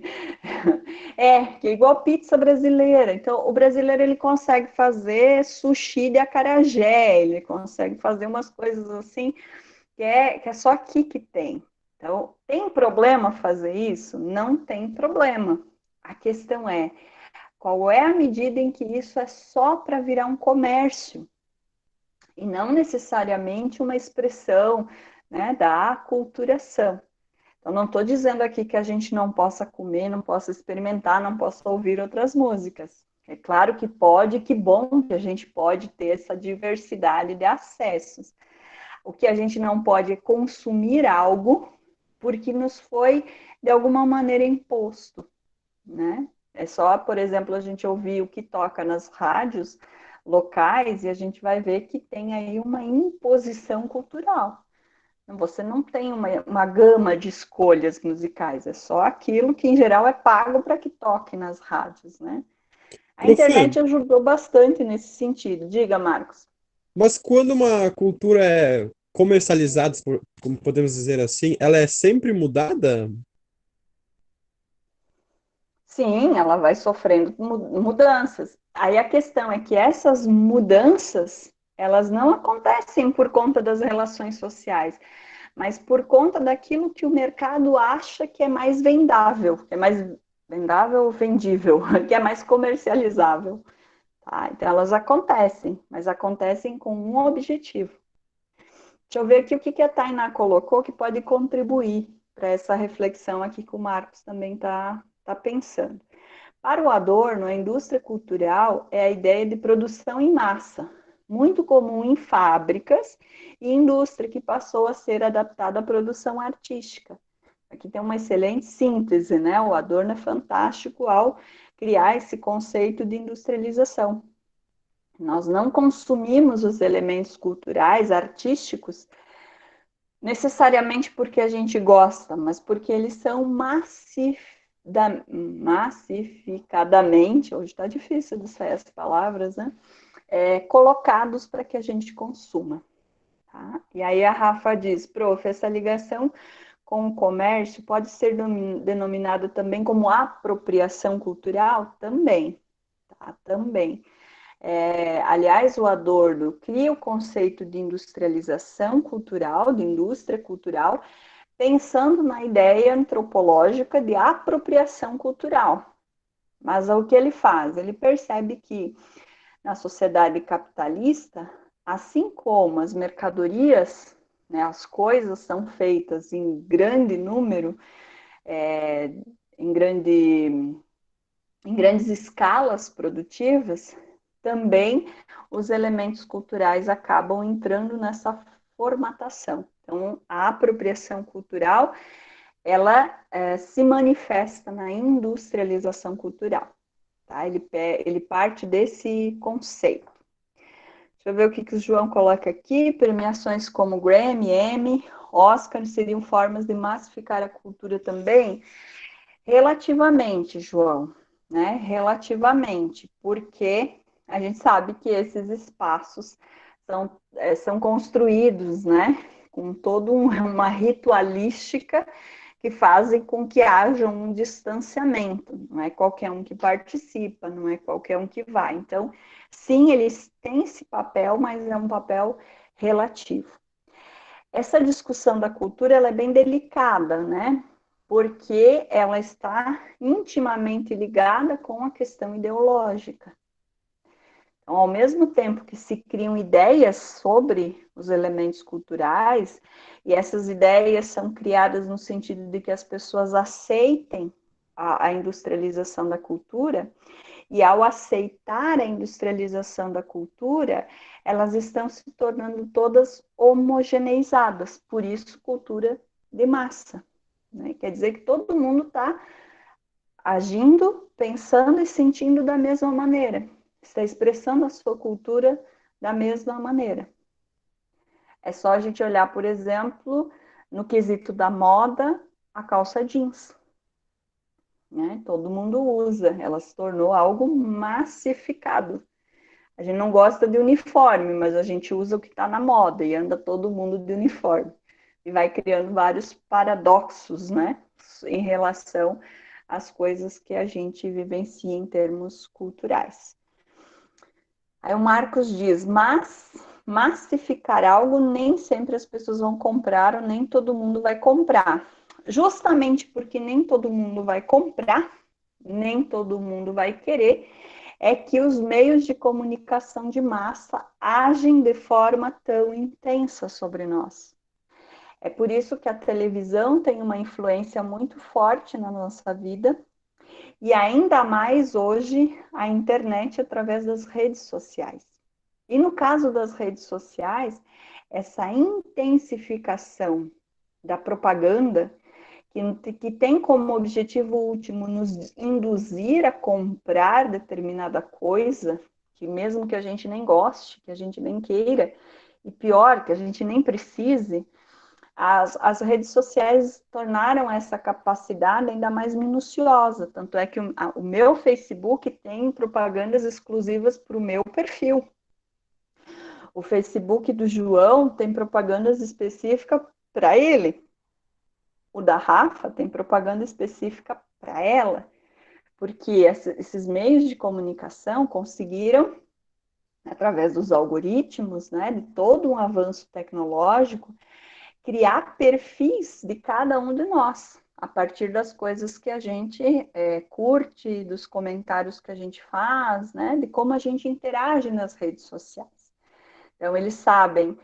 Que é igual pizza brasileira. Então, o brasileiro ele consegue fazer sushi de acarajé, ele consegue fazer umas coisas assim que é só aqui que tem. Então, tem problema fazer isso? Não tem problema. A questão é qual é a medida em que isso é só para virar um comércio e não necessariamente uma expressão, né, da aculturação. Eu não estou dizendo aqui que a gente não possa comer, não possa experimentar, não possa ouvir outras músicas. É claro que pode, que bom que a gente pode ter essa diversidade de acessos. O que a gente não pode é consumir algo porque nos foi, de alguma maneira, imposto, né? É só, por exemplo, a gente ouvir o que toca nas rádios locais e a gente vai ver que tem aí uma imposição cultural. Você não tem uma gama de escolhas musicais, é só aquilo que, em geral, é pago para que toque nas rádios, né? A Profe, internet ajudou bastante nesse sentido. Diga, Marcos. mas quando uma cultura é comercializada, como podemos dizer assim, ela é sempre mudada? Sim, ela vai sofrendo mudanças. Aí a questão é que essas mudanças, elas não acontecem por conta das relações sociais, mas por conta daquilo que o mercado acha que é mais vendável, que é mais vendável ou vendível, que é mais comercializável. Tá? Então, elas acontecem, mas acontecem com um objetivo. Deixa eu ver aqui o que a Tainá colocou que pode contribuir para essa reflexão aqui que o Marcos também tá pensando. Para o Adorno, a indústria cultural é a ideia de produção em massa, muito comum em fábricas e indústria que passou a ser adaptada à produção artística. Aqui tem uma excelente síntese, né? O Adorno é fantástico ao criar esse conceito de industrialização. Nós não consumimos os elementos culturais, artísticos, necessariamente porque a gente gosta, mas porque eles são massificadamente, hoje está difícil de sair as palavras, né? Colocados para que a gente consuma. Tá? E aí a Rafa diz, prof, essa ligação com o comércio pode ser denominada também como apropriação cultural? Também, tá? Também. Aliás, o Adorno cria o conceito de industrialização cultural, de indústria cultural, pensando na ideia antropológica de apropriação cultural. Mas o que ele faz? Ele percebe que na sociedade capitalista, assim como as mercadorias, né, as coisas são feitas em grande número, é, em, grande, em grandes escalas produtivas, também os elementos culturais acabam entrando nessa formatação. Então, a apropriação cultural ela se manifesta na industrialização cultural. Tá? Ele parte desse conceito. Deixa eu ver o que o João coloca aqui. Premiações como Grammy, Emmy, Oscar seriam formas de massificar a cultura também? Relativamente, João, né? Relativamente, porque a gente sabe que esses espaços são construídos, né? Com toda uma ritualística que fazem com que haja um distanciamento. Não é qualquer um que participa, não é qualquer um que vai. Então, sim, eles têm esse papel, mas é um papel relativo. Essa discussão da cultura ela é bem delicada, né? Porque ela está intimamente ligada com a questão ideológica. Então, ao mesmo tempo que se criam ideias sobre os elementos culturais, e essas ideias são criadas no sentido de que as pessoas aceitem a industrialização da cultura, e ao aceitar a industrialização da cultura, elas estão se tornando todas homogeneizadas, por isso cultura de massa. Né? Quer dizer que todo mundo está agindo, pensando e sentindo da mesma maneira, está expressando a sua cultura da mesma maneira. É só a gente olhar, por exemplo, no quesito da moda, a calça jeans. Né? Todo mundo usa, ela se tornou algo massificado. A gente não gosta de uniforme, mas a gente usa o que está na moda e anda todo mundo de uniforme. E vai criando vários paradoxos, né? Em relação às coisas que a gente vivencia em termos culturais. Aí o Marcos diz, mas massificar algo nem sempre as pessoas vão comprar ou nem todo mundo vai comprar. Justamente porque nem todo mundo vai comprar, nem todo mundo vai querer, é que os meios de comunicação de massa agem de forma tão intensa sobre nós. É por isso que a televisão tem uma influência muito forte na nossa vida, e ainda mais hoje a internet através das redes sociais. E no caso das redes sociais, essa intensificação da propaganda, que tem como objetivo último nos induzir a comprar determinada coisa, que mesmo que a gente nem goste, que a gente nem queira, e pior, que a gente nem precise, as redes sociais tornaram essa capacidade ainda mais minuciosa. Tanto é que o meu Facebook tem propagandas exclusivas para o meu perfil. O Facebook do João tem propagandas específicas para ele. O da Rafa tem propaganda específica para ela. Porque esses meios de comunicação conseguiram, através dos algoritmos, né, de todo um avanço tecnológico, criar perfis de cada um de nós, a partir das coisas que a gente curte, dos comentários que a gente faz, né, de como a gente interage nas redes sociais. Então, eles sabem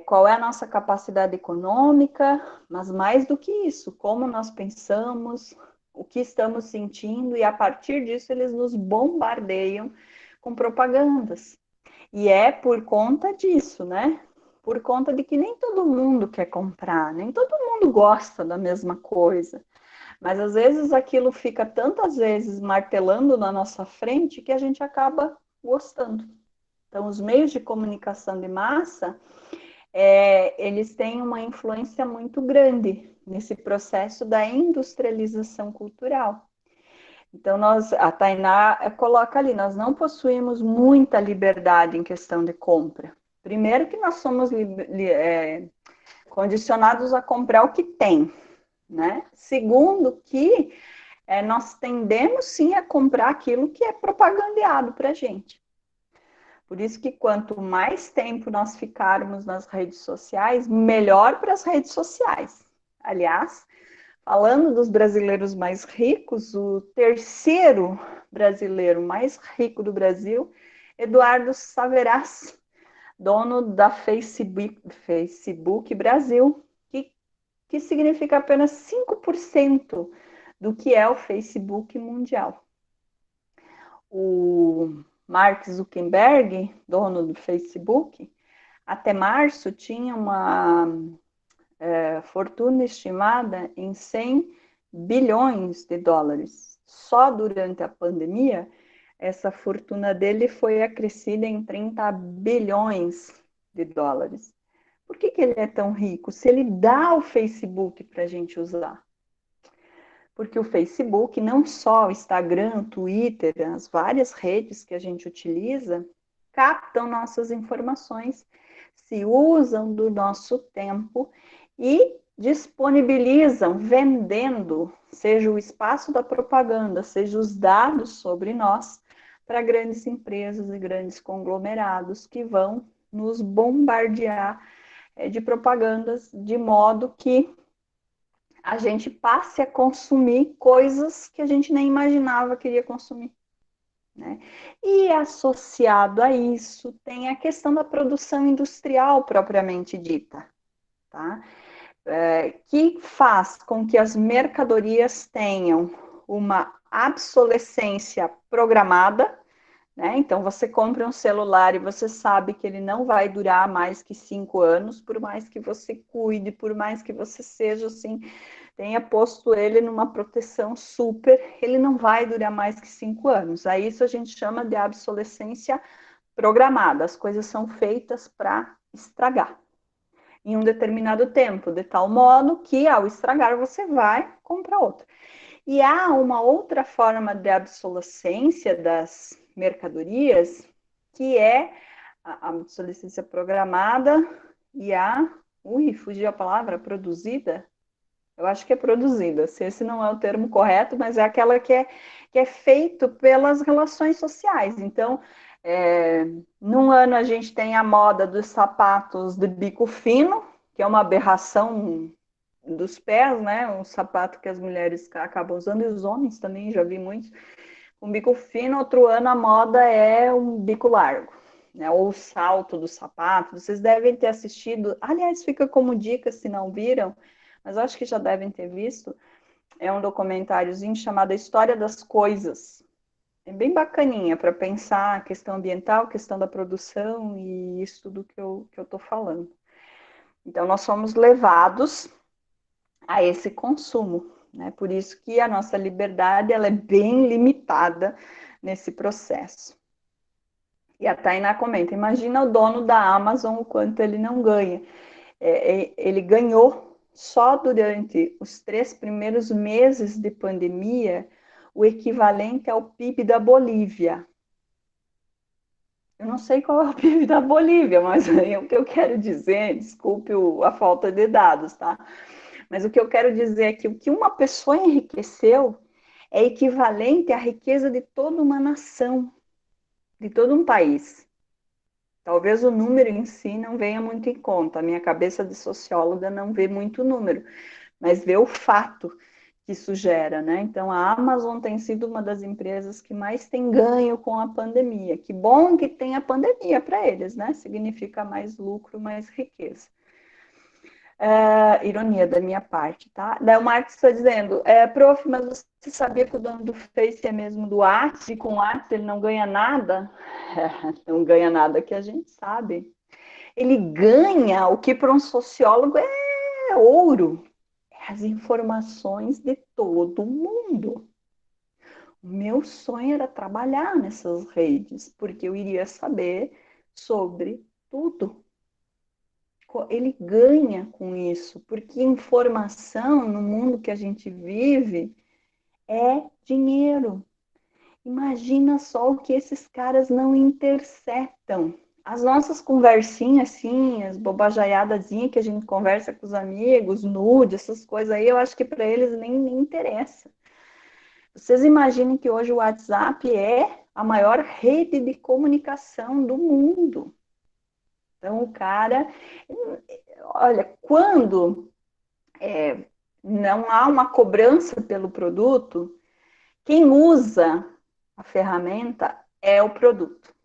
qual é a nossa capacidade econômica, mas mais do que isso, como nós pensamos, o que estamos sentindo, e a partir disso eles nos bombardeiam com propagandas. E é por conta disso, né? Por conta de que nem todo mundo quer comprar, nem todo mundo gosta da mesma coisa. Mas às vezes aquilo fica tantas vezes martelando na nossa frente que a gente acaba gostando. Então, os meios de comunicação de massa, eles têm uma influência muito grande nesse processo da industrialização cultural. Então, a Tainá coloca ali, nós não possuímos muita liberdade em questão de compra. Primeiro que nós somos condicionados a comprar o que tem, né? Segundo que nós tendemos sim a comprar aquilo que é propagandeado para a gente. Por isso que quanto mais tempo nós ficarmos nas redes sociais, melhor para as redes sociais. Aliás, falando dos brasileiros mais ricos, o terceiro brasileiro mais rico do Brasil, Eduardo Saveras, dono da Facebook Brasil, que significa apenas 5% do que é o Facebook mundial. O Mark Zuckerberg, dono do Facebook, até março tinha fortuna estimada em 100 bilhões de dólares. Só durante a pandemia, essa fortuna dele foi acrescida em 30 bilhões de dólares. Por que ele é tão rico? Se ele dá o Facebook para a gente usar. Porque o Facebook, não só o Instagram, o Twitter, as várias redes que a gente utiliza, captam nossas informações, se usam do nosso tempo e disponibilizam, vendendo, seja o espaço da propaganda, seja os dados sobre nós, para grandes empresas e grandes conglomerados que vão nos bombardear de propagandas, de modo que a gente passe a consumir coisas que a gente nem imaginava que iria consumir. Né? E associado a isso tem a questão da produção industrial propriamente dita, tá? Que faz com que as mercadorias tenham uma obsolescência programada, né? Então você compra um celular e você sabe que ele não vai durar mais que 5 anos, por mais que você cuide, por mais que você seja assim, tenha posto ele numa proteção super, ele não vai durar mais que 5 anos. Aí isso a gente chama de obsolescência programada. As coisas são feitas para estragar em um determinado tempo, de tal modo que ao estragar você vai comprar outro. E há uma outra forma de obsolescência das mercadorias, que é a obsolescência programada e fugiu a palavra, produzida. Eu acho que é produzida, se esse não é o termo correto, mas é aquela que é feito pelas relações sociais. Então, num ano a gente tem a moda dos sapatos de bico fino, que é uma aberração dos pés, né? Um sapato que as mulheres acabam usando, e os homens também, já vi muitos, com bico fino. Outro ano a moda é um bico largo, né? Ou o salto do sapato. Vocês devem ter assistido, aliás, fica como dica se não viram, mas acho que já devem ter visto, é um documentáriozinho chamado A História das Coisas. É bem bacaninha para pensar a questão ambiental, a questão da produção e isso tudo que eu estou falando. Então, nós somos levados a esse consumo, né? Por isso que a nossa liberdade ela é bem limitada nesse processo. E a Tainá comenta, imagina o dono da Amazon, o quanto ele não ganha. Ele ganhou só durante os 3 primeiros meses de pandemia o equivalente ao PIB da Bolívia. Eu não sei qual é o PIB da Bolívia, mas o que eu quero dizer, desculpe a falta de dados, tá? Mas o que eu quero dizer é que o que uma pessoa enriqueceu é equivalente à riqueza de toda uma nação, de todo um país. Talvez o número em si não venha muito em conta, a minha cabeça de socióloga não vê muito número, mas vê o fato que isso gera, né? Então, a Amazon tem sido uma das empresas que mais tem ganho com a pandemia. Que bom que tem a pandemia para eles, né? Significa mais lucro, mais riqueza. Ironia da minha parte, tá? Daí o Marcos está dizendo, prof, mas você sabia que o dono do Face é mesmo do Whats, e com o Whats ele não ganha nada? Não ganha nada que a gente sabe. Ele ganha o que para um sociólogo é ouro, as informações de todo mundo. O meu sonho era trabalhar nessas redes, porque eu iria saber sobre tudo. Ele ganha com isso, porque informação no mundo que a gente vive é dinheiro. Imagina só o que esses caras não interceptam. As nossas conversinhas, assim, as bobajaiadazinhas que a gente conversa com os amigos, nude, essas coisas aí, eu acho que para eles nem interessa. Vocês imaginem que hoje o WhatsApp é a maior rede de comunicação do mundo. Então, o cara, olha, quando não há uma cobrança pelo produto, quem usa a ferramenta é o produto.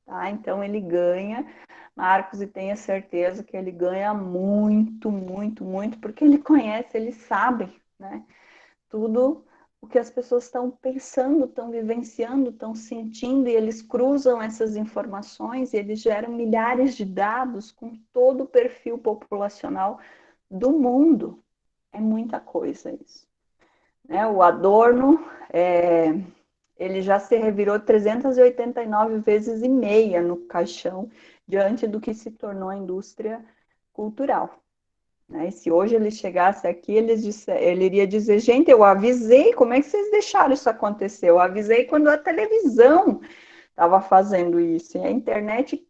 Tá? Então, ele ganha, Marcos, e tenha certeza que ele ganha muito, muito, muito, porque ele conhece, ele sabe, né? Tudo o que as pessoas estão pensando, estão vivenciando, estão sentindo, e eles cruzam essas informações e eles geram milhares de dados com todo o perfil populacional do mundo. É muita coisa isso. Né? O Adorno, ele já se revirou 389 vezes e meia no caixão diante do que se tornou a indústria cultural. Né? E se hoje ele chegasse aqui, ele iria dizer, gente, eu avisei, como é que vocês deixaram isso acontecer? Eu avisei quando a televisão estava fazendo isso. E a internet,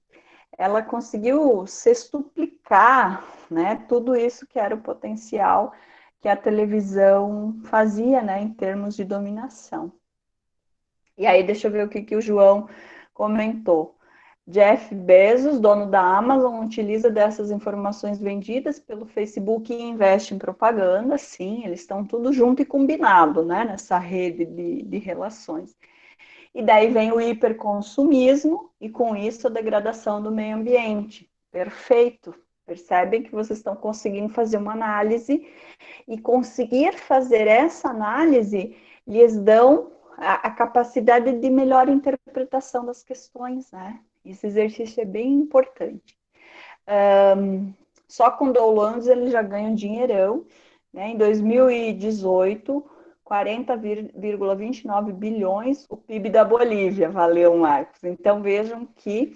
ela conseguiu sextuplicar, né, tudo isso que era o potencial que a televisão fazia, né, em termos de dominação. E aí, deixa eu ver o que o João comentou. Jeff Bezos, dono da Amazon, utiliza dessas informações vendidas pelo Facebook e investe em propaganda. Sim, eles estão tudo junto e combinado, né, nessa rede de relações. E daí vem o hiperconsumismo e, com isso, a degradação do meio ambiente. Perfeito. Percebem que vocês estão conseguindo fazer uma análise e conseguir fazer essa análise lhes dão a capacidade de melhor interpretação das questões, né? Esse exercício é bem importante. Só com downloads ele já ganha um dinheirão, né? Em 2018, 40,29 bilhões o PIB da Bolívia, valeu, Marcos. Então vejam que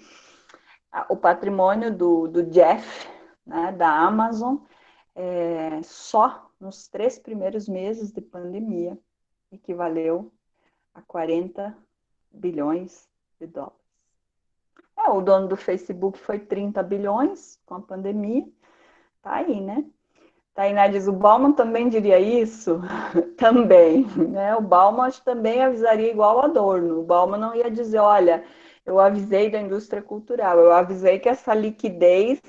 o patrimônio do Jeff, né, da Amazon, só nos 3 primeiros meses de pandemia equivaleu a 40 bilhões de dólares. O dono do Facebook foi 30 bilhões com a pandemia. Tá aí, né? Tainá diz, o Bauman também diria isso? Também, né? O Bauman também avisaria igual o Adorno. O Bauman não ia dizer, olha, eu avisei da indústria cultural, eu avisei que essa liquidez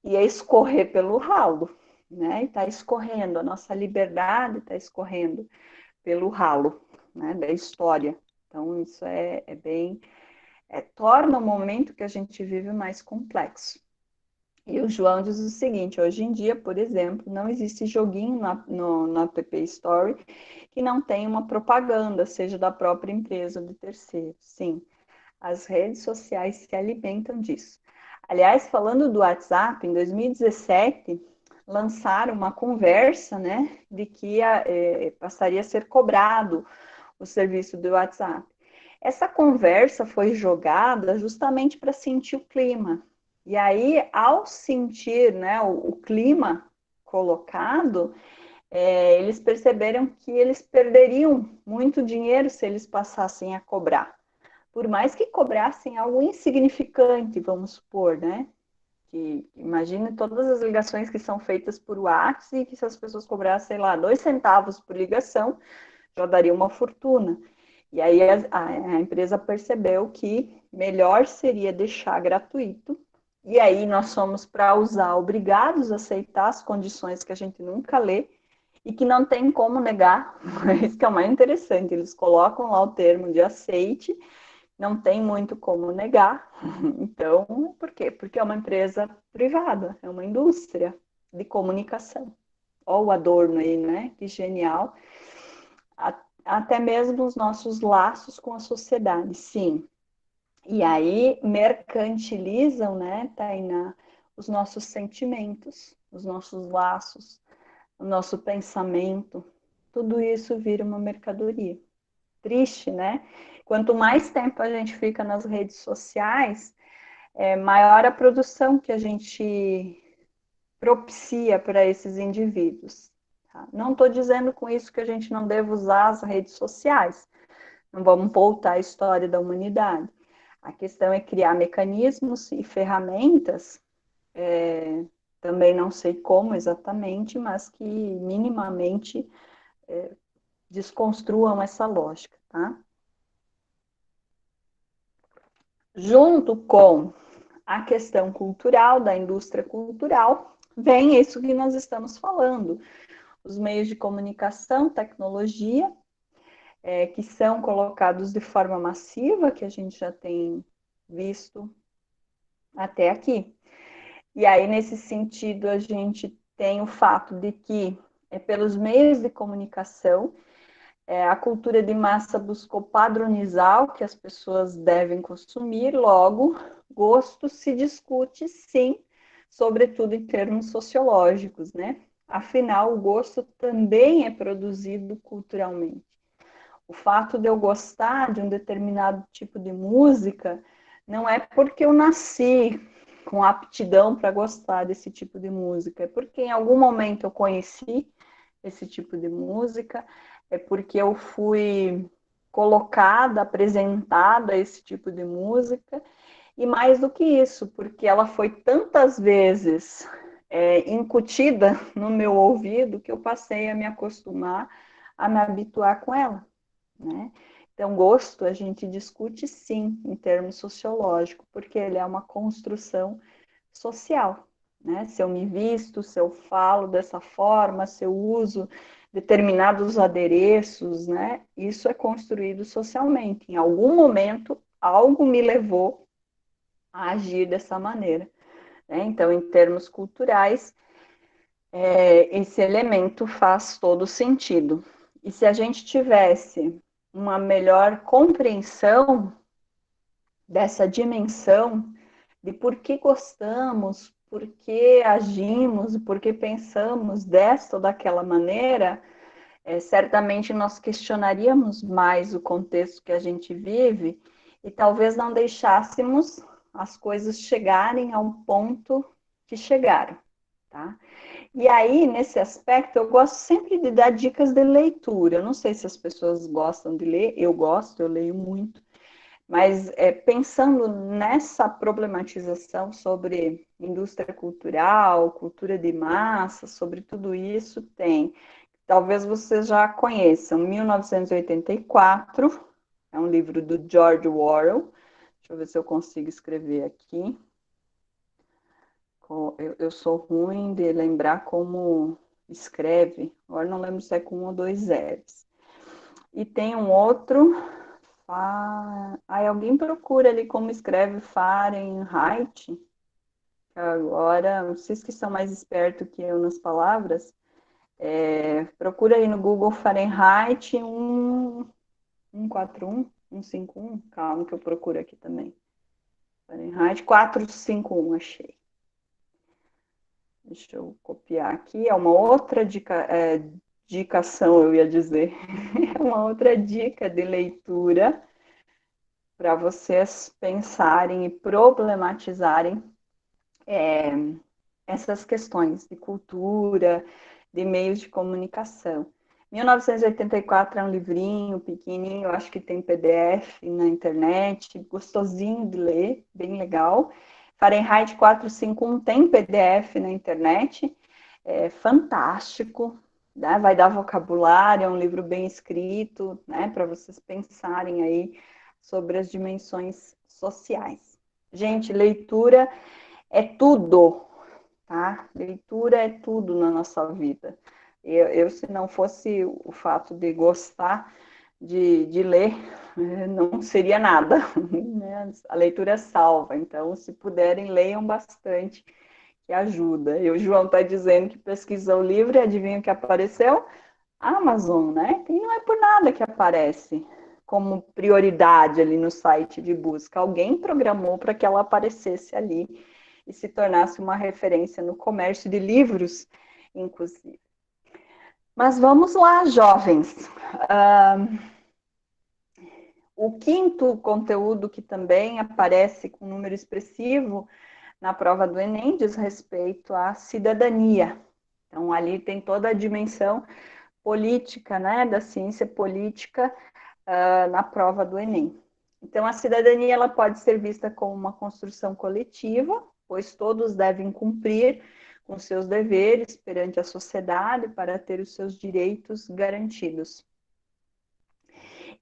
ia escorrer pelo ralo, né? E está escorrendo, a nossa liberdade está escorrendo pelo ralo, né, da história. Então, isso bem... torna o momento que a gente vive mais complexo. E o João diz o seguinte, hoje em dia, por exemplo, não existe joguinho no App Store que não tenha uma propaganda, seja da própria empresa ou de terceiro. Sim, as redes sociais se alimentam disso. Aliás, falando do WhatsApp, em 2017, lançaram uma conversa, né, de que passaria a ser cobrado o serviço do WhatsApp. Essa conversa foi jogada justamente para sentir o clima. E aí, ao sentir, né, o clima colocado, eles perceberam que eles perderiam muito dinheiro se eles passassem a cobrar. Por mais que cobrassem algo insignificante, vamos supor, né? Que imagine todas as ligações que são feitas por WhatsApp e que se as pessoas cobrassem, sei lá, 2 centavos por ligação, já daria uma fortuna. E aí a empresa percebeu que melhor seria deixar gratuito. E aí nós somos, para usar, obrigados a aceitar as condições que a gente nunca lê e que não tem como negar. Isso que é o mais interessante. Eles colocam lá o termo de aceite, não tem muito como negar. Então, por quê? Porque é uma empresa privada, é uma indústria de comunicação. Olha o Adorno aí, né? Que genial. Até mesmo os nossos laços com a sociedade, sim. E aí mercantilizam, né, Tainá, os nossos sentimentos, os nossos laços, o nosso pensamento. Tudo isso vira uma mercadoria. Triste, né? Quanto mais tempo a gente fica nas redes sociais, maior a produção que a gente propicia para esses indivíduos. Tá? Não estou dizendo com isso que a gente não deva usar as redes sociais. Não vamos voltar à história da humanidade. A questão é criar mecanismos e ferramentas, também não sei como exatamente, mas que minimamente desconstruam essa lógica, tá? Junto com a questão cultural, da indústria cultural, vem isso que nós estamos falando. Os meios de comunicação, tecnologia, que são colocados de forma massiva, que a gente já tem visto até aqui. E aí, nesse sentido, a gente tem o fato de que, pelos meios de comunicação, a cultura de massa buscou padronizar o que as pessoas devem consumir, logo, gosto se discute, sim, sobretudo em termos sociológicos, né? Afinal, o gosto também é produzido culturalmente. O fato de eu gostar de um determinado tipo de música não é porque eu nasci com aptidão para gostar desse tipo de música, é porque em algum momento eu conheci esse tipo de música, é porque eu fui colocada, apresentada a esse tipo de música, e mais do que isso, porque ela foi tantas vezes incutida no meu ouvido que eu passei a me acostumar, a me habituar com ela, né? Então, gosto a gente discute sim em termos sociológicos, porque ele é uma construção social, né? Se eu me visto, se eu falo dessa forma, se eu uso determinados adereços, né? Isso é construído socialmente. Em algum momento, algo me levou a agir dessa maneira, né? Então, em termos culturais, esse elemento faz todo sentido. E se a gente tivesse uma melhor compreensão dessa dimensão de por que gostamos, por que agimos, por que pensamos desta ou daquela maneira, certamente nós questionaríamos mais o contexto que a gente vive e talvez não deixássemos as coisas chegarem ao ponto que chegaram, tá? E aí, nesse aspecto, eu gosto sempre de dar dicas de leitura. Eu não sei se as pessoas gostam de ler, eu gosto, eu leio muito. Mas pensando nessa problematização sobre indústria cultural, cultura de massa, sobre tudo isso, talvez vocês já conheçam, 1984, é um livro do George Orwell. Deixa eu ver se eu consigo escrever aqui. Eu sou ruim de lembrar como escreve, agora não lembro se é com um ou dois Fs. E tem um outro. Aí alguém procura ali como escreve Fahrenheit. Agora, vocês que são mais espertos que eu nas palavras, procura aí no Google Fahrenheit 141, 151. Calma que eu procuro aqui também. Fahrenheit 451, achei. Deixa eu copiar aqui. É uma outra dicação, eu ia dizer. É uma outra dica de leitura para vocês pensarem e problematizarem essas questões de cultura, de meios de comunicação. 1984 é um livrinho pequenininho, eu acho que tem PDF na internet, gostosinho de ler, bem legal. Fahrenheit 451 tem PDF na internet, é fantástico, né? Vai dar vocabulário, é um livro bem escrito, né? Para vocês pensarem aí sobre as dimensões sociais. Gente, leitura é tudo, tá? Leitura é tudo na nossa vida. Se não fosse o fato de gostar de ler, não seria nada. Né? A leitura salva, então, se puderem, leiam bastante, que ajuda. E o João está dizendo que pesquisou o livro e adivinha o que apareceu? Amazon, né? E não é por nada que aparece como prioridade ali no site de busca. Alguém programou para que ela aparecesse ali e se tornasse uma referência no comércio de livros, inclusive. Mas vamos lá, jovens. O quinto conteúdo que também aparece com número expressivo na prova do Enem diz respeito à cidadania. Então, ali tem toda a dimensão política, né, da ciência política na prova do Enem. Então, a cidadania ela pode ser vista como uma construção coletiva, pois todos devem cumprir com seus deveres perante a sociedade para ter os seus direitos garantidos.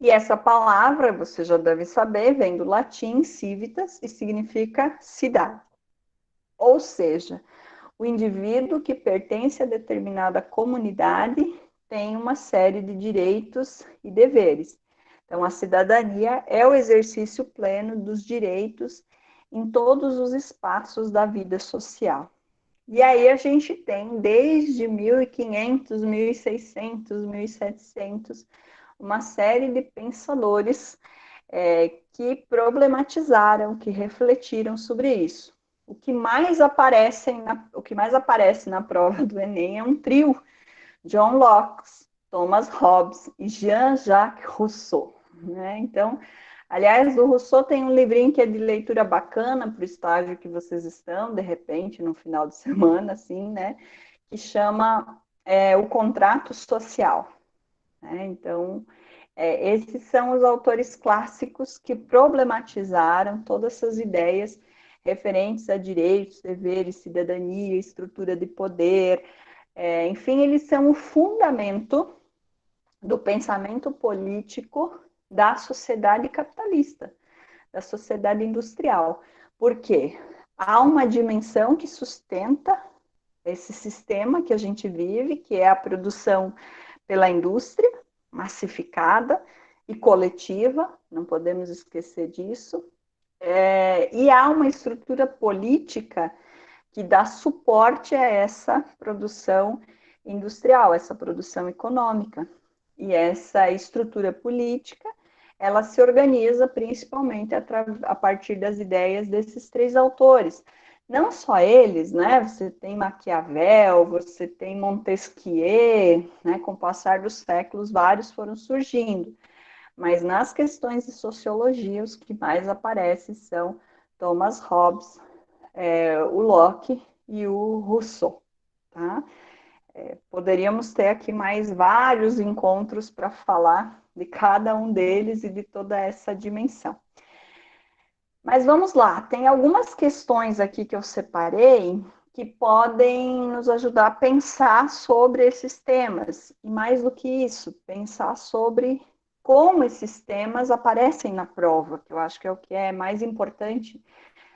E essa palavra, você já deve saber, vem do latim civitas e significa cidade. Ou seja, o indivíduo que pertence a determinada comunidade tem uma série de direitos e deveres. Então, a cidadania é o exercício pleno dos direitos em todos os espaços da vida social. E aí a gente tem, desde 1500, 1600, 1700, uma série de pensadores que problematizaram, que refletiram sobre isso. o que mais aparece na prova do Enem é um trio: John Locke, Thomas Hobbes e Jean-Jacques Rousseau, né? Então, aliás, o Rousseau tem um livrinho que é de leitura bacana para o estágio que vocês estão, de repente, no final de semana, assim, né? Que chama O Contrato Social, né? Então, esses são os autores clássicos que problematizaram todas essas ideias referentes a direitos, deveres, cidadania, estrutura de poder. Enfim, eles são o fundamento do pensamento político da sociedade capitalista, da sociedade industrial. Por quê? Há uma dimensão que sustenta esse sistema que a gente vive, que é a produção pela indústria, massificada e coletiva, não podemos esquecer disso. E há uma estrutura política que dá suporte a essa produção industrial, essa produção econômica. E essa estrutura política, ela se organiza principalmente a partir das ideias desses três autores. Não só eles, né? Você tem Maquiavel, você tem Montesquieu, né? Com o passar dos séculos, vários foram surgindo. Mas nas questões de sociologia, os que mais aparecem são Thomas Hobbes, o Locke e o Rousseau, tá? Poderíamos ter aqui mais vários encontros para falar de cada um deles e de toda essa dimensão. Mas vamos lá, tem algumas questões aqui que eu separei que podem nos ajudar a pensar sobre esses temas. E mais do que isso, pensar sobre como esses temas aparecem na prova, que eu acho que é o que é mais importante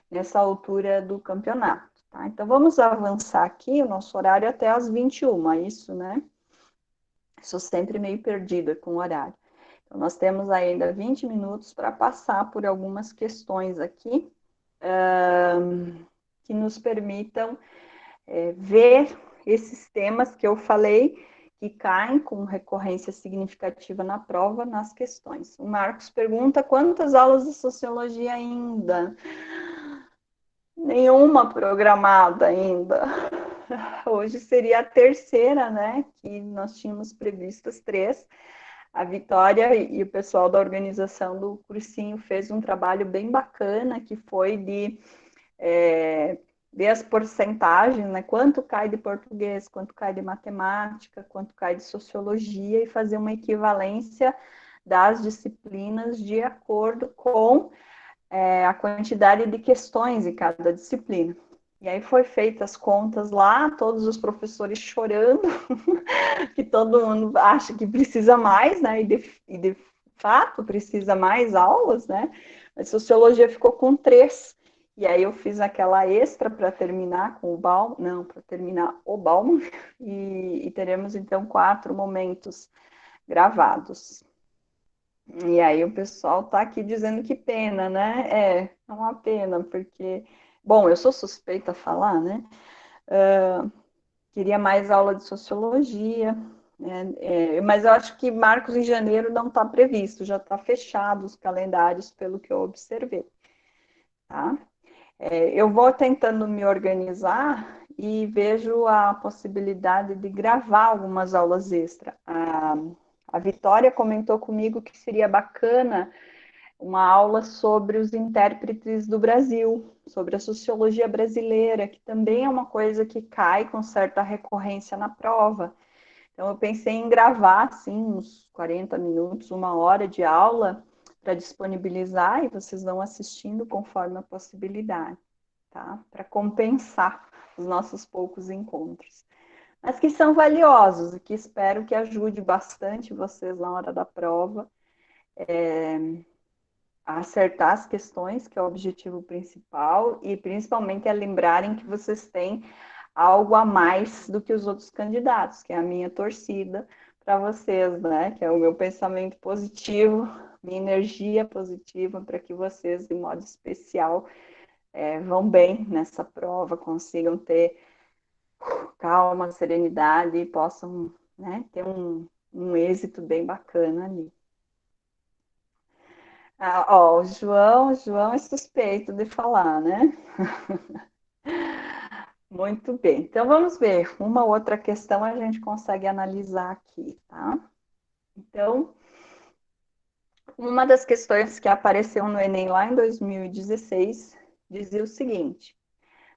nessa altura do campeonato. Tá? Então, vamos avançar aqui, o nosso horário é até às 21, isso, né? Sou sempre meio perdida com o horário. Então, nós temos ainda 20 minutos para passar por algumas questões aqui que nos permitam ver esses temas que eu falei que caem com recorrência significativa na prova, nas questões. O Marcos pergunta quantas aulas de sociologia ainda? Nenhuma programada ainda. Hoje seria a terceira, né? Que nós tínhamos previstas três. A Vitória e o pessoal da organização do cursinho fez um trabalho bem bacana, que foi de ver as porcentagens, né? Quanto cai de português, quanto cai de matemática, quanto cai de sociologia, e fazer uma equivalência das disciplinas de acordo com a quantidade de questões em cada disciplina. E aí foi feitas as contas lá, todos os professores chorando, que todo mundo acha que precisa mais, né? E de fato precisa mais aulas, né? Mas sociologia ficou com 3. E aí eu fiz aquela extra para terminar com o Bauman, não, para terminar o Bauman, e teremos então 4 momentos gravados. E aí o pessoal tá aqui dizendo que pena, né? É uma pena, porque, bom, eu sou suspeita a falar, né? Queria mais aula de sociologia, mas eu acho que Marcos em janeiro não está previsto, já está fechado os calendários, pelo que eu observei, tá? Eu vou tentando me organizar e vejo a possibilidade de gravar algumas aulas extra. A Vitória comentou comigo que seria bacana uma aula sobre os intérpretes do Brasil, sobre a sociologia brasileira, que também é uma coisa que cai com certa recorrência na prova. Então, eu pensei em gravar, assim, uns 40 minutos, 1 hora de aula, para disponibilizar, e vocês vão assistindo conforme a possibilidade, tá? Para compensar os nossos poucos encontros. Mas que são valiosos e que espero que ajude bastante vocês na hora da prova, a acertar as questões, que é o objetivo principal, e principalmente a lembrarem que vocês têm algo a mais do que os outros candidatos, que é a minha torcida para vocês, né? Que é o meu pensamento positivo, minha energia positiva para que vocês, de modo especial, vão bem nessa prova, consigam ter calma, serenidade e possam, né, ter um êxito bem bacana ali. O João é suspeito de falar, né? Muito bem. Então, vamos ver. Uma outra questão a gente consegue analisar aqui, tá? Então, uma das questões que apareceu no Enem lá em 2016 dizia o seguinte: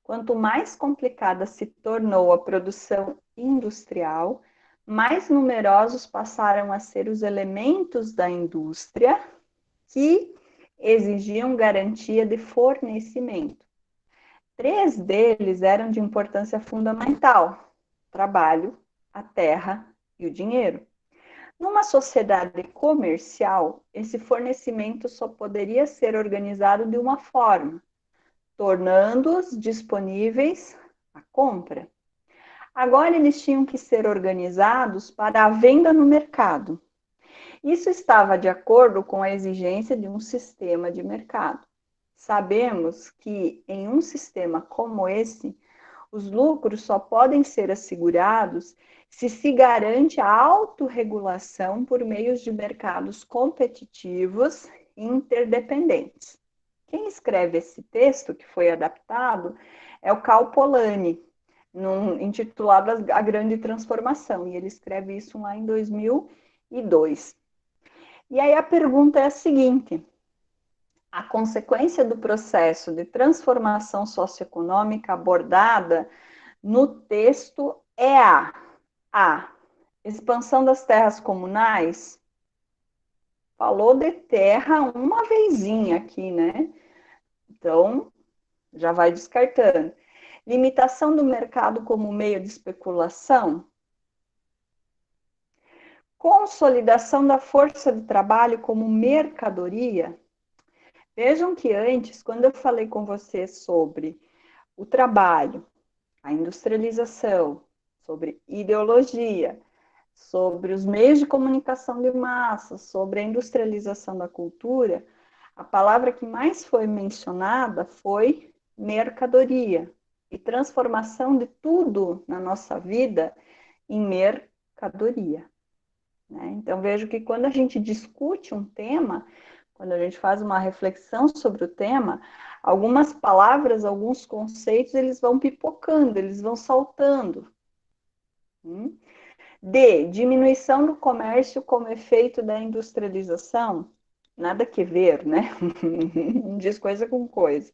quanto mais complicada se tornou a produção industrial, mais numerosos passaram a ser os elementos da indústria que exigiam garantia de fornecimento. 3 deles eram de importância fundamental: o trabalho, a terra e o dinheiro. Numa sociedade comercial, esse fornecimento só poderia ser organizado de uma forma, tornando-os disponíveis à compra. Agora eles tinham que ser organizados para a venda no mercado. Isso estava de acordo com a exigência de um sistema de mercado. Sabemos que em um sistema como esse, os lucros só podem ser assegurados se garante a autorregulação por meios de mercados competitivos e interdependentes. Quem escreve esse texto, que foi adaptado, é o Cal Polanyi, intitulado A Grande Transformação, e ele escreve isso lá em 2002. E aí a pergunta é a seguinte: a consequência do processo de transformação socioeconômica abordada no texto é a expansão das terras comunais. Falou de terra uma vezinha aqui, né? Então, já vai descartando. Limitação do mercado como meio de especulação. Consolidação da força de trabalho como mercadoria. Vejam que antes, quando eu falei com vocês sobre o trabalho, a industrialização, sobre ideologia, sobre os meios de comunicação de massa, sobre a industrialização da cultura, a palavra que mais foi mencionada foi mercadoria e transformação de tudo na nossa vida em mercadoria. Né? Então, vejo que quando a gente discute um tema, quando a gente faz uma reflexão sobre o tema, algumas palavras, alguns conceitos, eles vão pipocando, eles vão saltando. D, diminuição do comércio como efeito da industrialização. Nada que ver, né? Diz coisa com coisa.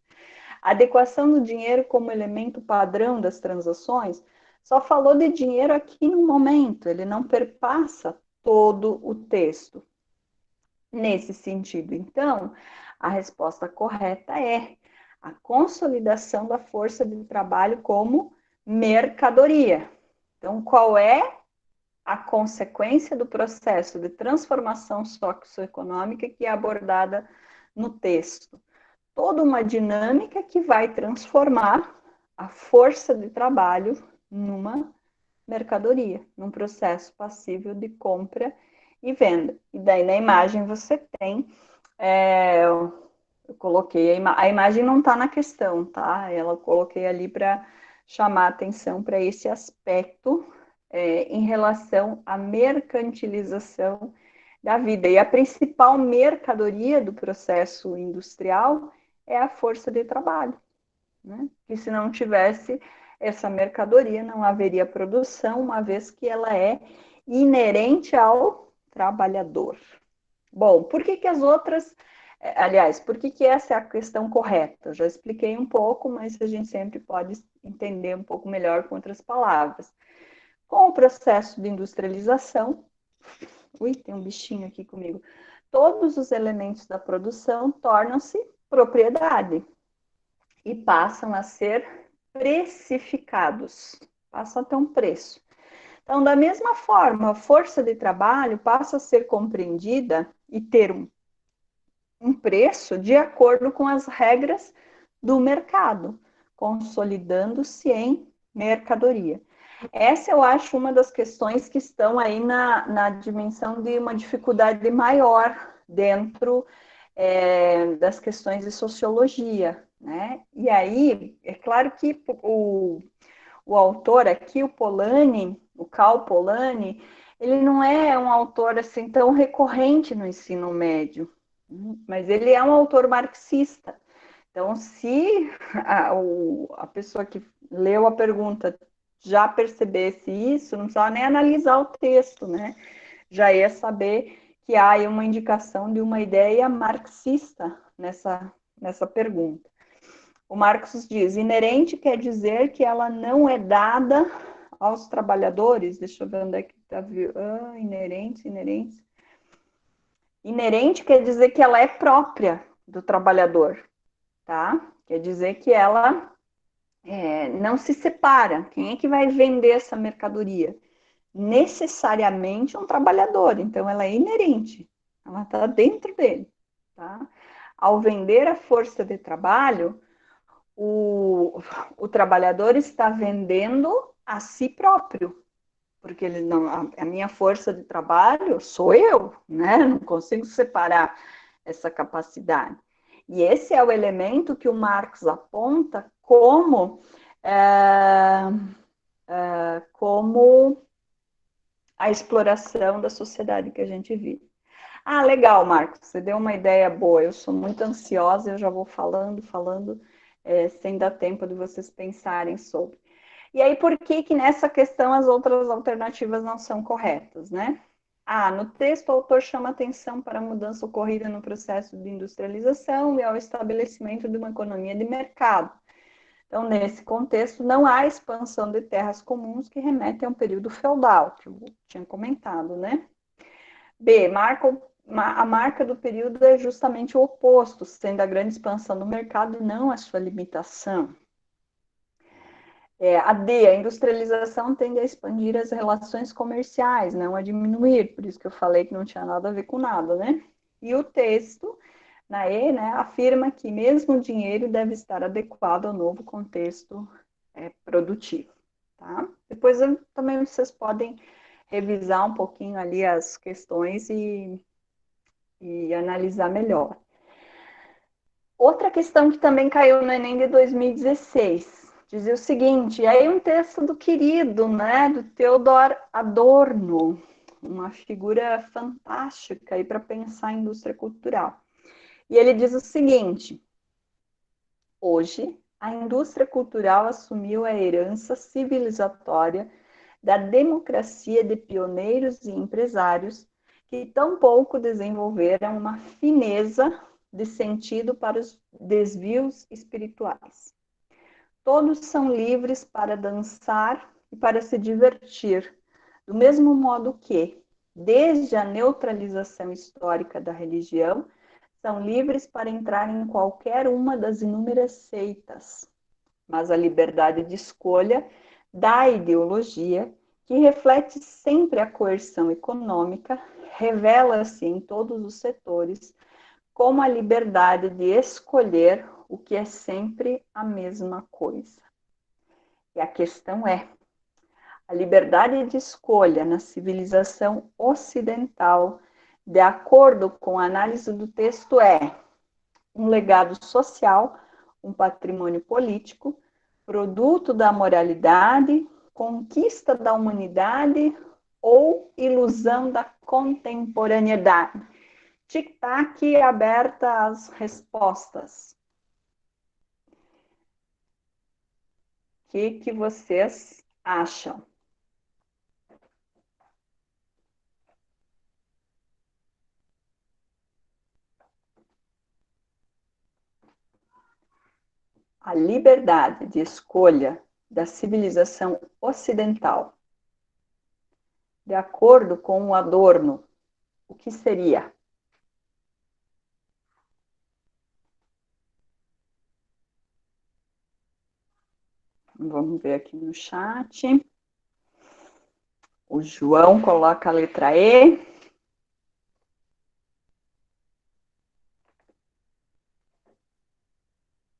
Adequação do dinheiro como elemento padrão das transações. Só falou de dinheiro aqui no momento, ele não perpassa todo o texto. Nesse sentido, então, a resposta correta é a consolidação da força de trabalho como mercadoria. Então, qual é a consequência do processo de transformação socioeconômica que é abordada no texto? Toda uma dinâmica que vai transformar a força de trabalho numa mercadoria, num processo passível de compra e venda. E daí na imagem você tem, eu coloquei, a imagem não está na questão, tá? Ela coloquei ali para chamar atenção para esse aspecto em relação à mercantilização da vida. E a principal mercadoria do processo industrial é a força de trabalho, né? E se não tivesse essa mercadoria, não haveria produção, uma vez que ela é inerente ao trabalhador. Bom, por que as outras... Aliás, por que essa é a questão correta? Eu já expliquei um pouco, mas a gente sempre pode entender um pouco melhor com outras palavras. Com o processo de industrialização, tem um bichinho aqui comigo, todos os elementos da produção tornam-se propriedade e passam a ser precificados, passam a ter um preço. Então, da mesma forma, a força de trabalho passa a ser compreendida e ter um preço de acordo com as regras do mercado, consolidando-se em mercadoria. Essa eu acho uma das questões que estão aí na dimensão de uma dificuldade maior dentro das questões de sociologia, né? E aí, é claro que o autor aqui, o Polanyi, o Cal Polanyi, ele não é um autor assim tão recorrente no ensino médio, mas ele é um autor marxista. Então, se a pessoa que leu a pergunta, já percebesse isso, não precisava nem analisar o texto, né? Já ia saber que há aí uma indicação de uma ideia marxista nessa pergunta. O Marx diz, inerente quer dizer que ela não é dada aos trabalhadores. Deixa eu ver onde é que está. Inerente. Inerente quer dizer que ela é própria do trabalhador, tá? Quer dizer que ela não se separa. Quem é que vai vender essa mercadoria? Necessariamente um trabalhador. Então, ela é inerente. Ela está dentro dele, tá? Ao vender a força de trabalho, o trabalhador está vendendo a si próprio, porque ele não, a minha força de trabalho sou eu, né? Não consigo separar essa capacidade. E esse é o elemento que o Marx aponta como a exploração da sociedade que a gente vive. Ah, legal, Marcos, você deu uma ideia boa. Eu sou muito ansiosa, eu já vou falando, sem dar tempo de vocês pensarem sobre. E aí, por que nessa questão as outras alternativas não são corretas, né? No texto o autor chama atenção para a mudança ocorrida no processo de industrialização e ao estabelecimento de uma economia de mercado. Então, nesse contexto, não há expansão de terras comuns que remetem a um período feudal, que eu tinha comentado, né? B, a marca do período é justamente o oposto, sendo a grande expansão do mercado e não a sua limitação. A D, a industrialização tende a expandir as relações comerciais, não a diminuir, por isso que eu falei que não tinha nada a ver com nada, né? E o texto, na E, né, afirma que mesmo o dinheiro deve estar adequado ao novo contexto produtivo, tá? Depois também vocês podem revisar um pouquinho ali as questões e analisar melhor. Outra questão que também caiu no Enem de 2016, dizia o seguinte, e aí um texto do querido, né, do Theodor Adorno, uma figura fantástica aí para pensar a indústria cultural. E ele diz o seguinte, hoje, a indústria cultural assumiu a herança civilizatória da democracia de pioneiros e empresários que tão pouco desenvolveram uma fineza de sentido para os desvios espirituais. Todos são livres para dançar e para se divertir, do mesmo modo que, desde a neutralização histórica da religião, são livres para entrar em qualquer uma das inúmeras seitas. Mas a liberdade de escolha da ideologia, que reflete sempre a coerção econômica, revela-se em todos os setores como a liberdade de escolher o que é sempre a mesma coisa. E a questão é, a liberdade de escolha na civilização ocidental, de acordo com a análise do texto, é um legado social, um patrimônio político, produto da moralidade, conquista da humanidade ou ilusão da contemporaneidade? Tic-tac, aberta as respostas. O que vocês acham? A liberdade de escolha da civilização ocidental, de acordo com o Adorno, o que seria? Vamos ver aqui no chat. O João coloca a letra E.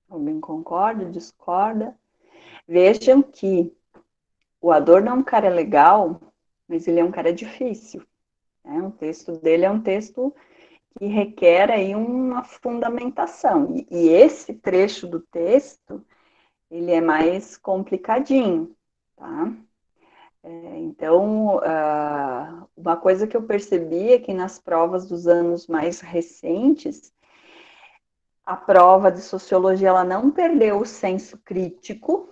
Alguém concorda, discorda? Vejam que o Adorno é um cara legal, mas ele é um cara difícil. Né? O texto dele é um texto que requer aí uma fundamentação. E esse trecho do texto, ele é mais complicadinho, tá? Então, uma coisa que eu percebi é que nas provas dos anos mais recentes, a prova de sociologia ela não perdeu o senso crítico,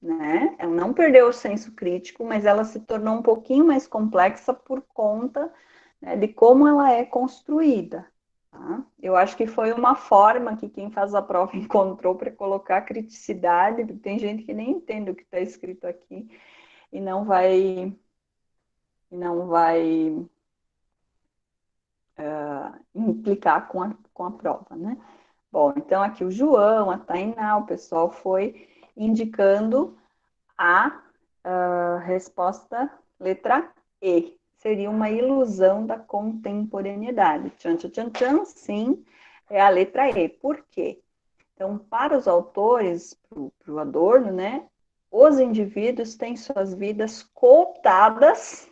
né? Ela não perdeu o senso crítico, mas ela se tornou um pouquinho mais complexa por conta, né, de como ela é construída. Tá? Eu acho que foi uma forma que quem faz a prova encontrou para colocar criticidade. Tem gente que nem entende o que está escrito aqui e não vai implicar com a prova, né? Bom, então aqui o João, a Tainá, o pessoal foi indicando a resposta letra E. Seria uma ilusão da contemporaneidade. Tchan, tchan, tchan, tchan, sim, é a letra E. Por quê? Então, para os autores, para o Adorno, né, os indivíduos têm suas vidas cooptadas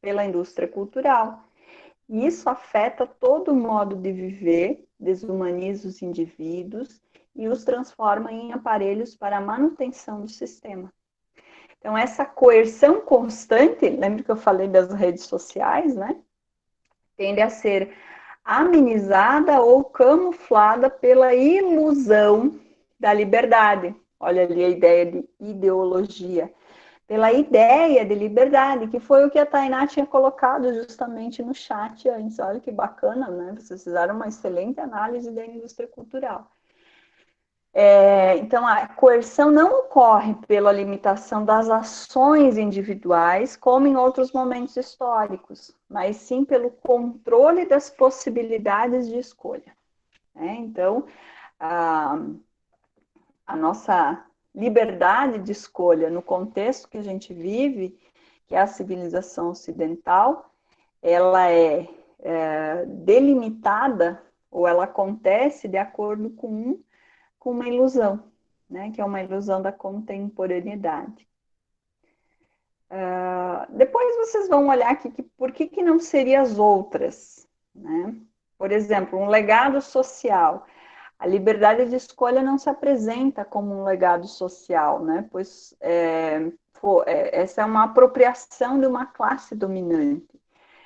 pela indústria cultural. E isso afeta todo o modo de viver, desumaniza os indivíduos e os transforma em aparelhos para a manutenção do sistema. Então, essa coerção constante, lembra que eu falei das redes sociais, né? Tende a ser amenizada ou camuflada pela ilusão da liberdade. Olha ali a ideia de ideologia. Pela ideia de liberdade, que foi o que a Tainá tinha colocado justamente no chat antes. Olha que bacana, né? Vocês fizeram uma excelente análise da indústria cultural. Então, a coerção não ocorre pela limitação das ações individuais, como em outros momentos históricos, mas sim pelo controle das possibilidades de escolha. Então, a nossa liberdade de escolha no contexto que a gente vive, que é a civilização ocidental, ela é delimitada ou ela acontece de acordo com uma ilusão, né, que é uma ilusão da contemporaneidade. Depois vocês vão olhar aqui por que não seria as outras, né? Por exemplo, um legado social. A liberdade de escolha não se apresenta como um legado social, né? Pois essa é uma apropriação de uma classe dominante.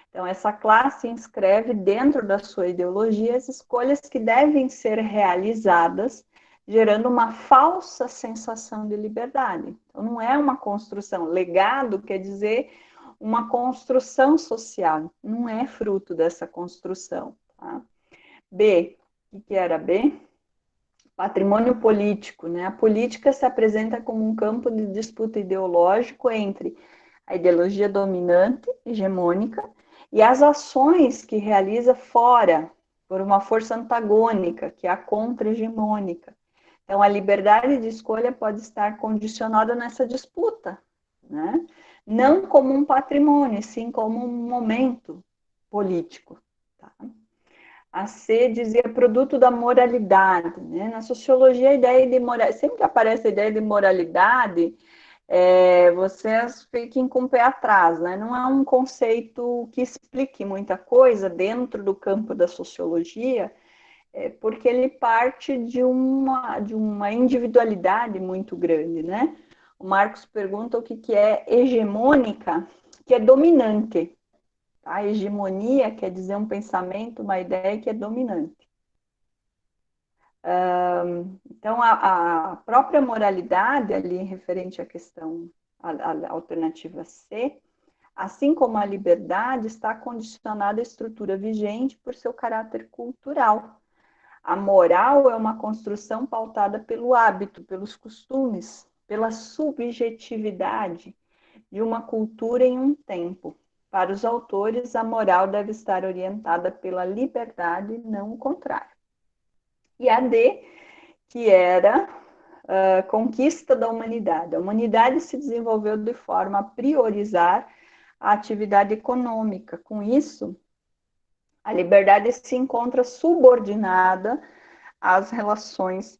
Então, essa classe inscreve dentro da sua ideologia as escolhas que devem ser realizadas, gerando uma falsa sensação de liberdade. Então, não é uma construção. Legado quer dizer uma construção social, não é fruto dessa construção. Tá? B, o que era B? Patrimônio político, né? A política se apresenta como um campo de disputa ideológico entre a ideologia dominante, hegemônica, e as ações que realiza fora, por uma força antagônica, que é a contra-hegemônica. Então, a liberdade de escolha pode estar condicionada nessa disputa, né? Não como um patrimônio, sim como um momento político. Tá? A C dizia produto da moralidade, né? Na sociologia, a ideia de moralidade, sempre que aparece a ideia de moralidade, vocês fiquem com o pé atrás, né? Não é um conceito que explique muita coisa dentro do campo da sociologia, porque ele parte de uma individualidade muito grande, né? O Marcos pergunta o que é hegemônica, que é dominante. A hegemonia quer dizer um pensamento, uma ideia que é dominante. Então, a própria moralidade, ali referente à questão, à alternativa C, assim como a liberdade, está condicionada à estrutura vigente por seu caráter cultural. A moral é uma construção pautada pelo hábito, pelos costumes, pela subjetividade de uma cultura em um tempo. Para os autores, a moral deve estar orientada pela liberdade, não o contrário. E a D, que era a conquista da humanidade. A humanidade se desenvolveu de forma a priorizar a atividade econômica. Com isso, a liberdade se encontra subordinada às relações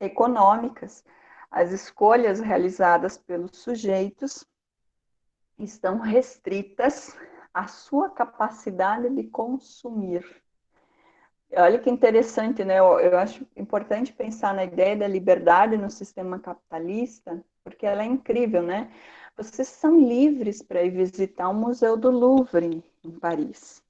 econômicas. As escolhas realizadas pelos sujeitos estão restritas à sua capacidade de consumir. Olha que interessante, né? Eu acho importante pensar na ideia da liberdade no sistema capitalista, porque ela é incrível, né? Vocês são livres para ir visitar o Museu do Louvre, em Paris.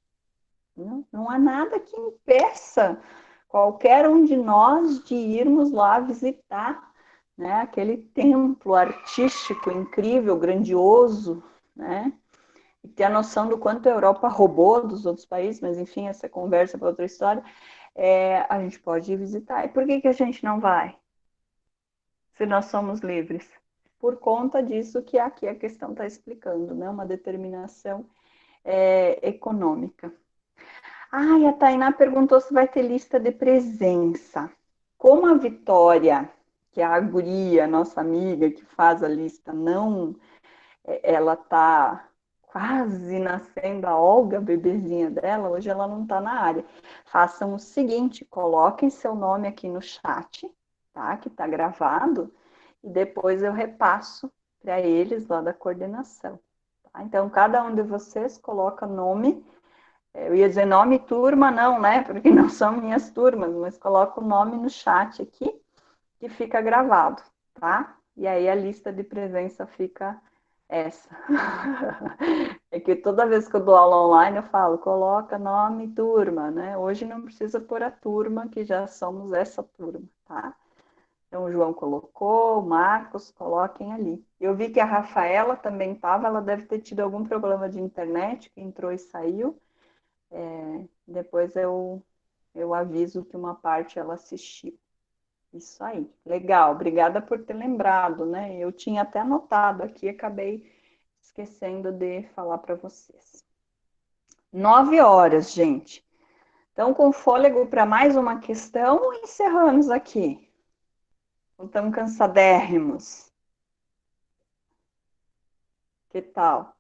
Não há nada que impeça qualquer um de nós de irmos lá visitar, né? Aquele templo artístico incrível, grandioso, né? E ter a noção do quanto a Europa roubou dos outros países, mas enfim, essa conversa para outra história, a gente pode ir visitar. E por que a gente não vai? Se nós somos livres? Por conta disso que aqui a questão está explicando, né? Uma determinação econômica. E a Tainá perguntou se vai ter lista de presença. Como a Vitória, que é a guria, nossa amiga que faz a lista, não, ela está quase nascendo, a Olga, a bebezinha dela, hoje ela não está na área. Façam o seguinte, coloquem seu nome aqui no chat, tá? Que está gravado, e depois eu repasso para eles lá da coordenação. Tá? Então, cada um de vocês coloca nome. Eu ia dizer nome e turma, não, né? Porque não são minhas turmas, mas coloca o nome no chat aqui, que fica gravado, tá? E aí a lista de presença fica essa. É que toda vez que eu dou aula online, eu falo, coloca nome e turma, né? Hoje não precisa pôr a turma, que já somos essa turma, tá? Então, o João colocou, o Marcos, coloquem ali. Eu vi que a Rafaela também estava, ela deve ter tido algum problema de internet, que entrou e saiu. Depois eu aviso que uma parte ela assistiu. Isso aí, legal, obrigada por ter lembrado, né? Eu tinha até anotado aqui, acabei esquecendo de falar para vocês. 9 horas, gente. Então, com fôlego para mais uma questão, encerramos aqui. Estamos cansadérrimos. Que tal?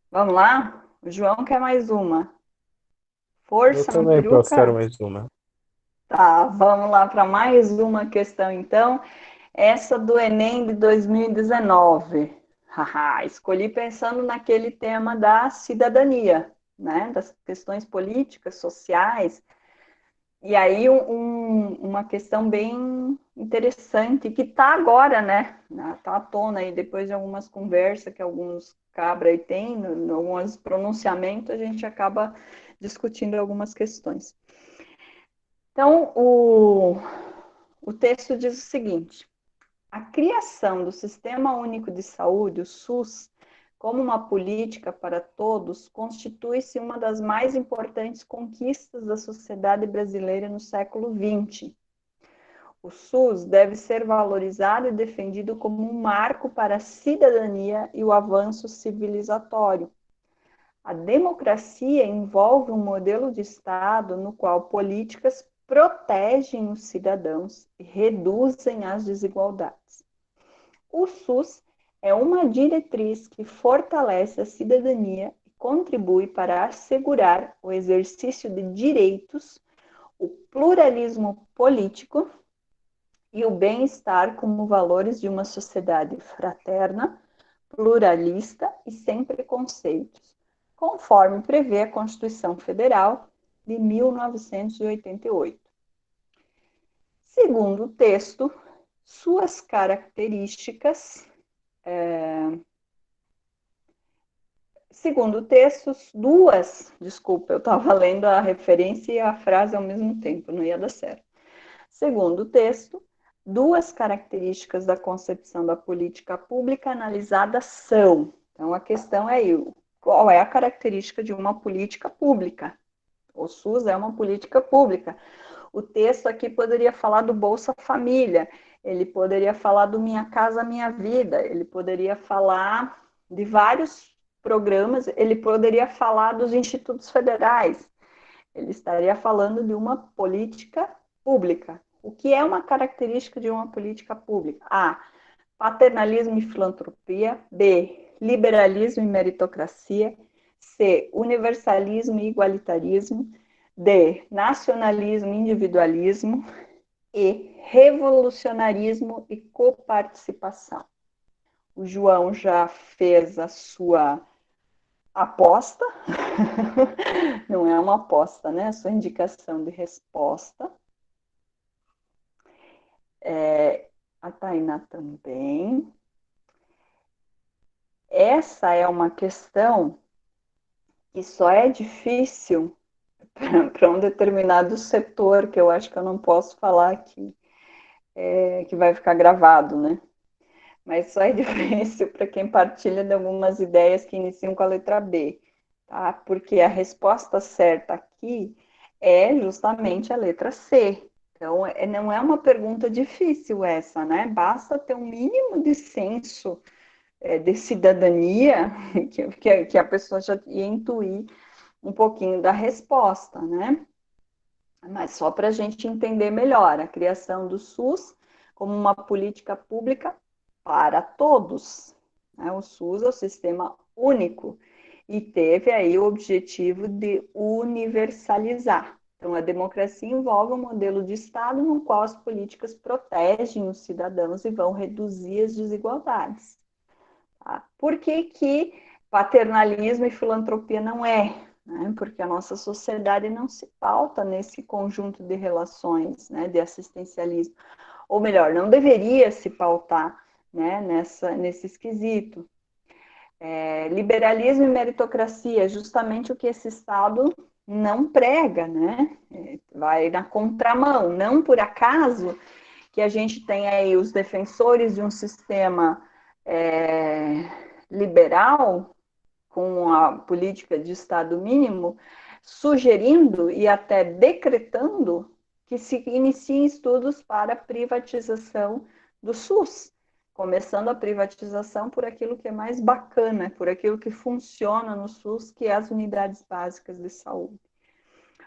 Vamos lá? O João quer mais uma. Eu Força, também posso quero Mampiruca? mais uma. Tá, vamos lá para mais uma questão, então. Essa do Enem de 2019. Escolhi pensando naquele tema da cidadania, né? Das questões políticas, sociais. E aí uma questão bem interessante, que está agora, né? Está à tona aí, depois de algumas conversas que alguns cabra aí tem, em alguns pronunciamentos, a gente acaba discutindo algumas questões. Então, o texto diz o seguinte: a criação do Sistema Único de Saúde, o SUS, como uma política para todos, constitui-se uma das mais importantes conquistas da sociedade brasileira no século XX. O SUS deve ser valorizado e defendido como um marco para a cidadania e o avanço civilizatório. A democracia envolve um modelo de Estado no qual políticas protegem os cidadãos e reduzem as desigualdades. O SUS é uma diretriz que fortalece a cidadania e contribui para assegurar o exercício de direitos, o pluralismo político e o bem-estar como valores de uma sociedade fraterna, pluralista e sem preconceitos, conforme prevê a Constituição Federal de 1988. Segundo o texto, suas características. Segundo o texto, eu estava lendo a referência e a frase ao mesmo tempo, não ia dar certo. Segundo o texto, duas características da concepção da política pública analisada são. Então, a questão é qual é a característica de uma política pública? O SUS é uma política pública. O texto aqui poderia falar do Bolsa Família, ele poderia falar do Minha Casa Minha Vida, ele poderia falar de vários programas, ele poderia falar dos institutos federais, ele estaria falando de uma política pública. O que é uma característica de uma política pública? A. Paternalismo e filantropia. B. Liberalismo e meritocracia. C. Universalismo e igualitarismo. D. Nacionalismo e individualismo. E. Revolucionarismo e coparticipação. O João já fez a sua aposta, não é uma aposta, né? A sua indicação de resposta. A Tainá também. Essa é uma questão que só é difícil para um determinado setor, que eu acho que eu não posso falar aqui. que vai ficar gravado, né? Mas só é difícil para quem partilha de algumas ideias que iniciam com a letra B, tá? Porque a resposta certa aqui é justamente a letra C. Então, não é uma pergunta difícil essa, né? Basta ter um mínimo de senso de cidadania que a pessoa já ia intuir um pouquinho da resposta, né? Mas só para a gente entender melhor, a criação do SUS como uma política pública para todos. Né? O SUS é o sistema único e teve aí o objetivo de universalizar. Então, a democracia envolve um modelo de Estado no qual as políticas protegem os cidadãos e vão reduzir as desigualdades. Tá? Por que que paternalismo e filantropia não é? Né? Porque a nossa sociedade não se pauta nesse conjunto de relações, né, de assistencialismo. Ou melhor, não deveria se pautar, né, nesse esquisito. Liberalismo e meritocracia, justamente o que esse Estado não prega, né? Vai na contramão. Não por acaso que a gente tem aí os defensores de um sistema liberal, com a política de Estado mínimo, sugerindo e até decretando que se iniciem estudos para a privatização do SUS, começando a privatização por aquilo que é mais bacana, por aquilo que funciona no SUS, que é as unidades básicas de saúde.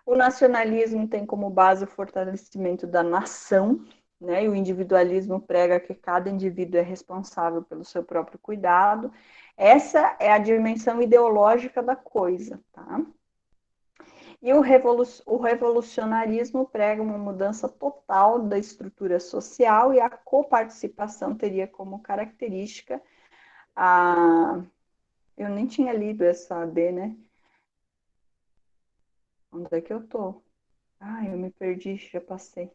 O nacionalismo tem como base o fortalecimento da nação, né? E o individualismo prega que cada indivíduo é responsável pelo seu próprio cuidado. Essa é a dimensão ideológica da coisa, tá? E o revolucionarismo prega uma mudança total da estrutura social e a coparticipação teria como característica a... Eu nem tinha lido essa B, né? Onde é que eu tô? Eu me perdi, já passei.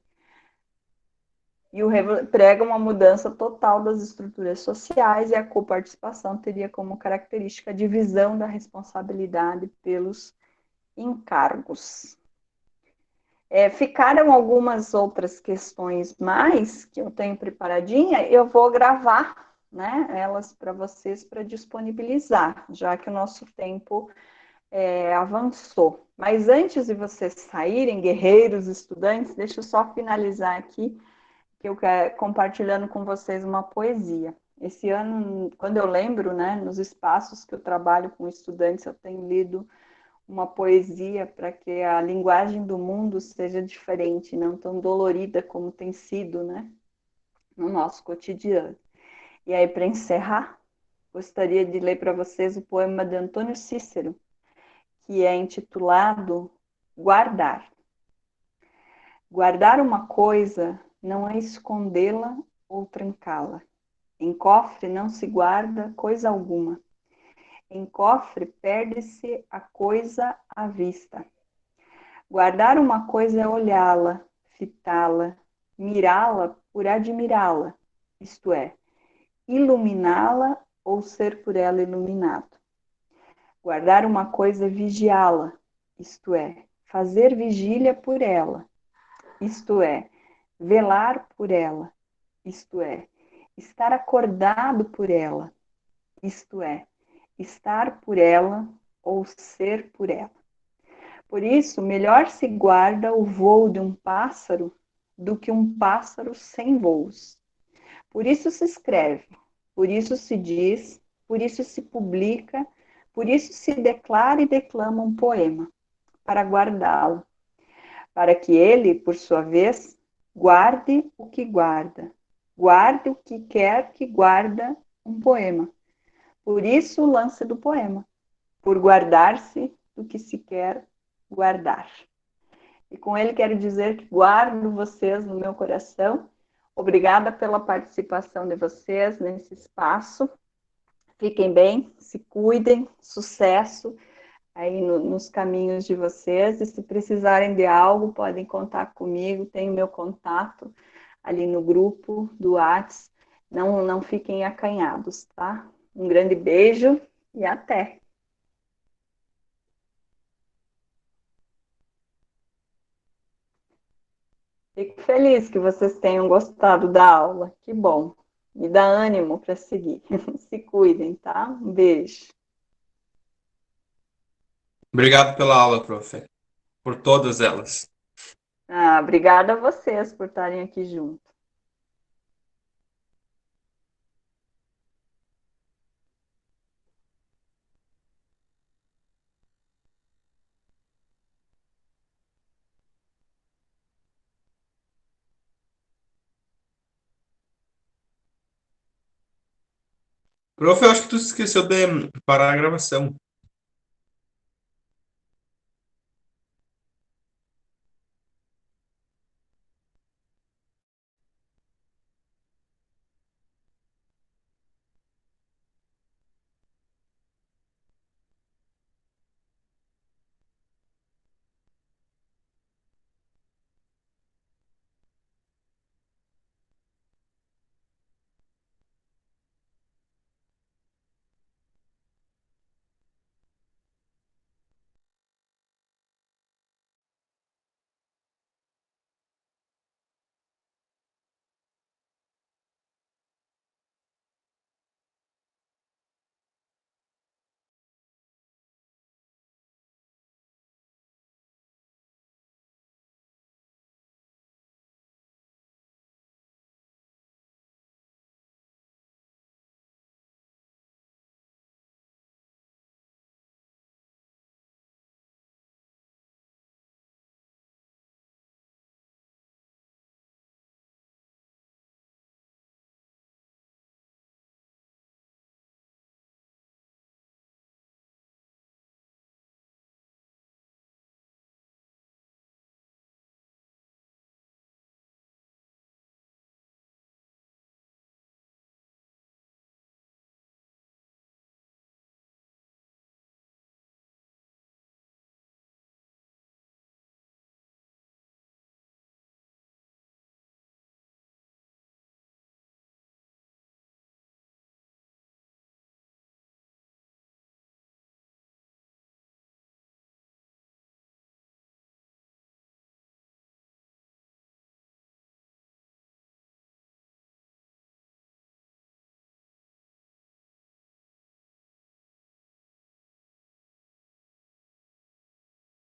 E o prega uma mudança total das estruturas sociais e a coparticipação teria como característica a divisão da responsabilidade pelos encargos. Ficaram algumas outras questões mais que eu tenho preparadinha, eu vou gravar, né, elas para vocês para disponibilizar, já que o nosso tempo avançou. Mas antes de vocês saírem, guerreiros, estudantes, deixa eu só finalizar aqui que eu quero compartilhando com vocês uma poesia. Esse ano, quando eu lembro, né, nos espaços que eu trabalho com estudantes, eu tenho lido uma poesia para que a linguagem do mundo seja diferente, não tão dolorida como tem sido, né, no nosso cotidiano. E aí, para encerrar, gostaria de ler para vocês o poema de Antônio Cícero, que é intitulado Guardar. Guardar uma coisa não é escondê-la ou trancá-la. Em cofre não se guarda coisa alguma. Em cofre perde-se a coisa à vista. Guardar uma coisa é olhá-la, fitá-la, mirá-la por admirá-la, isto é, iluminá-la ou ser por ela iluminado. Guardar uma coisa é vigiá-la, isto é, fazer vigília por ela, isto é, velar por ela, isto é, estar acordado por ela, isto é, estar por ela ou ser por ela. Por isso, melhor se guarda o voo de um pássaro do que um pássaro sem voos. Por isso se escreve, por isso se diz, por isso se publica, por isso se declara e declama um poema, para guardá-lo, para que ele, por sua vez, guarde o que guarda, guarde o que quer que guarda um poema. Por isso o lance do poema, por guardar-se do que se quer guardar. E com ele quero dizer que guardo vocês no meu coração. Obrigada pela participação de vocês nesse espaço. Fiquem bem, se cuidem, sucesso aí nos caminhos de vocês. E se precisarem de algo, podem contar comigo. Tem o meu contato ali no grupo do WhatsApp. Não fiquem acanhados, tá? Um grande beijo e até! Fico feliz que vocês tenham gostado da aula. Que bom. Me dá ânimo para seguir. Se cuidem, tá? Um beijo. Obrigado pela aula, prof. Por todas elas. Ah, obrigada a vocês por estarem aqui junto. Prof, eu acho que tu esqueceu de parar a gravação.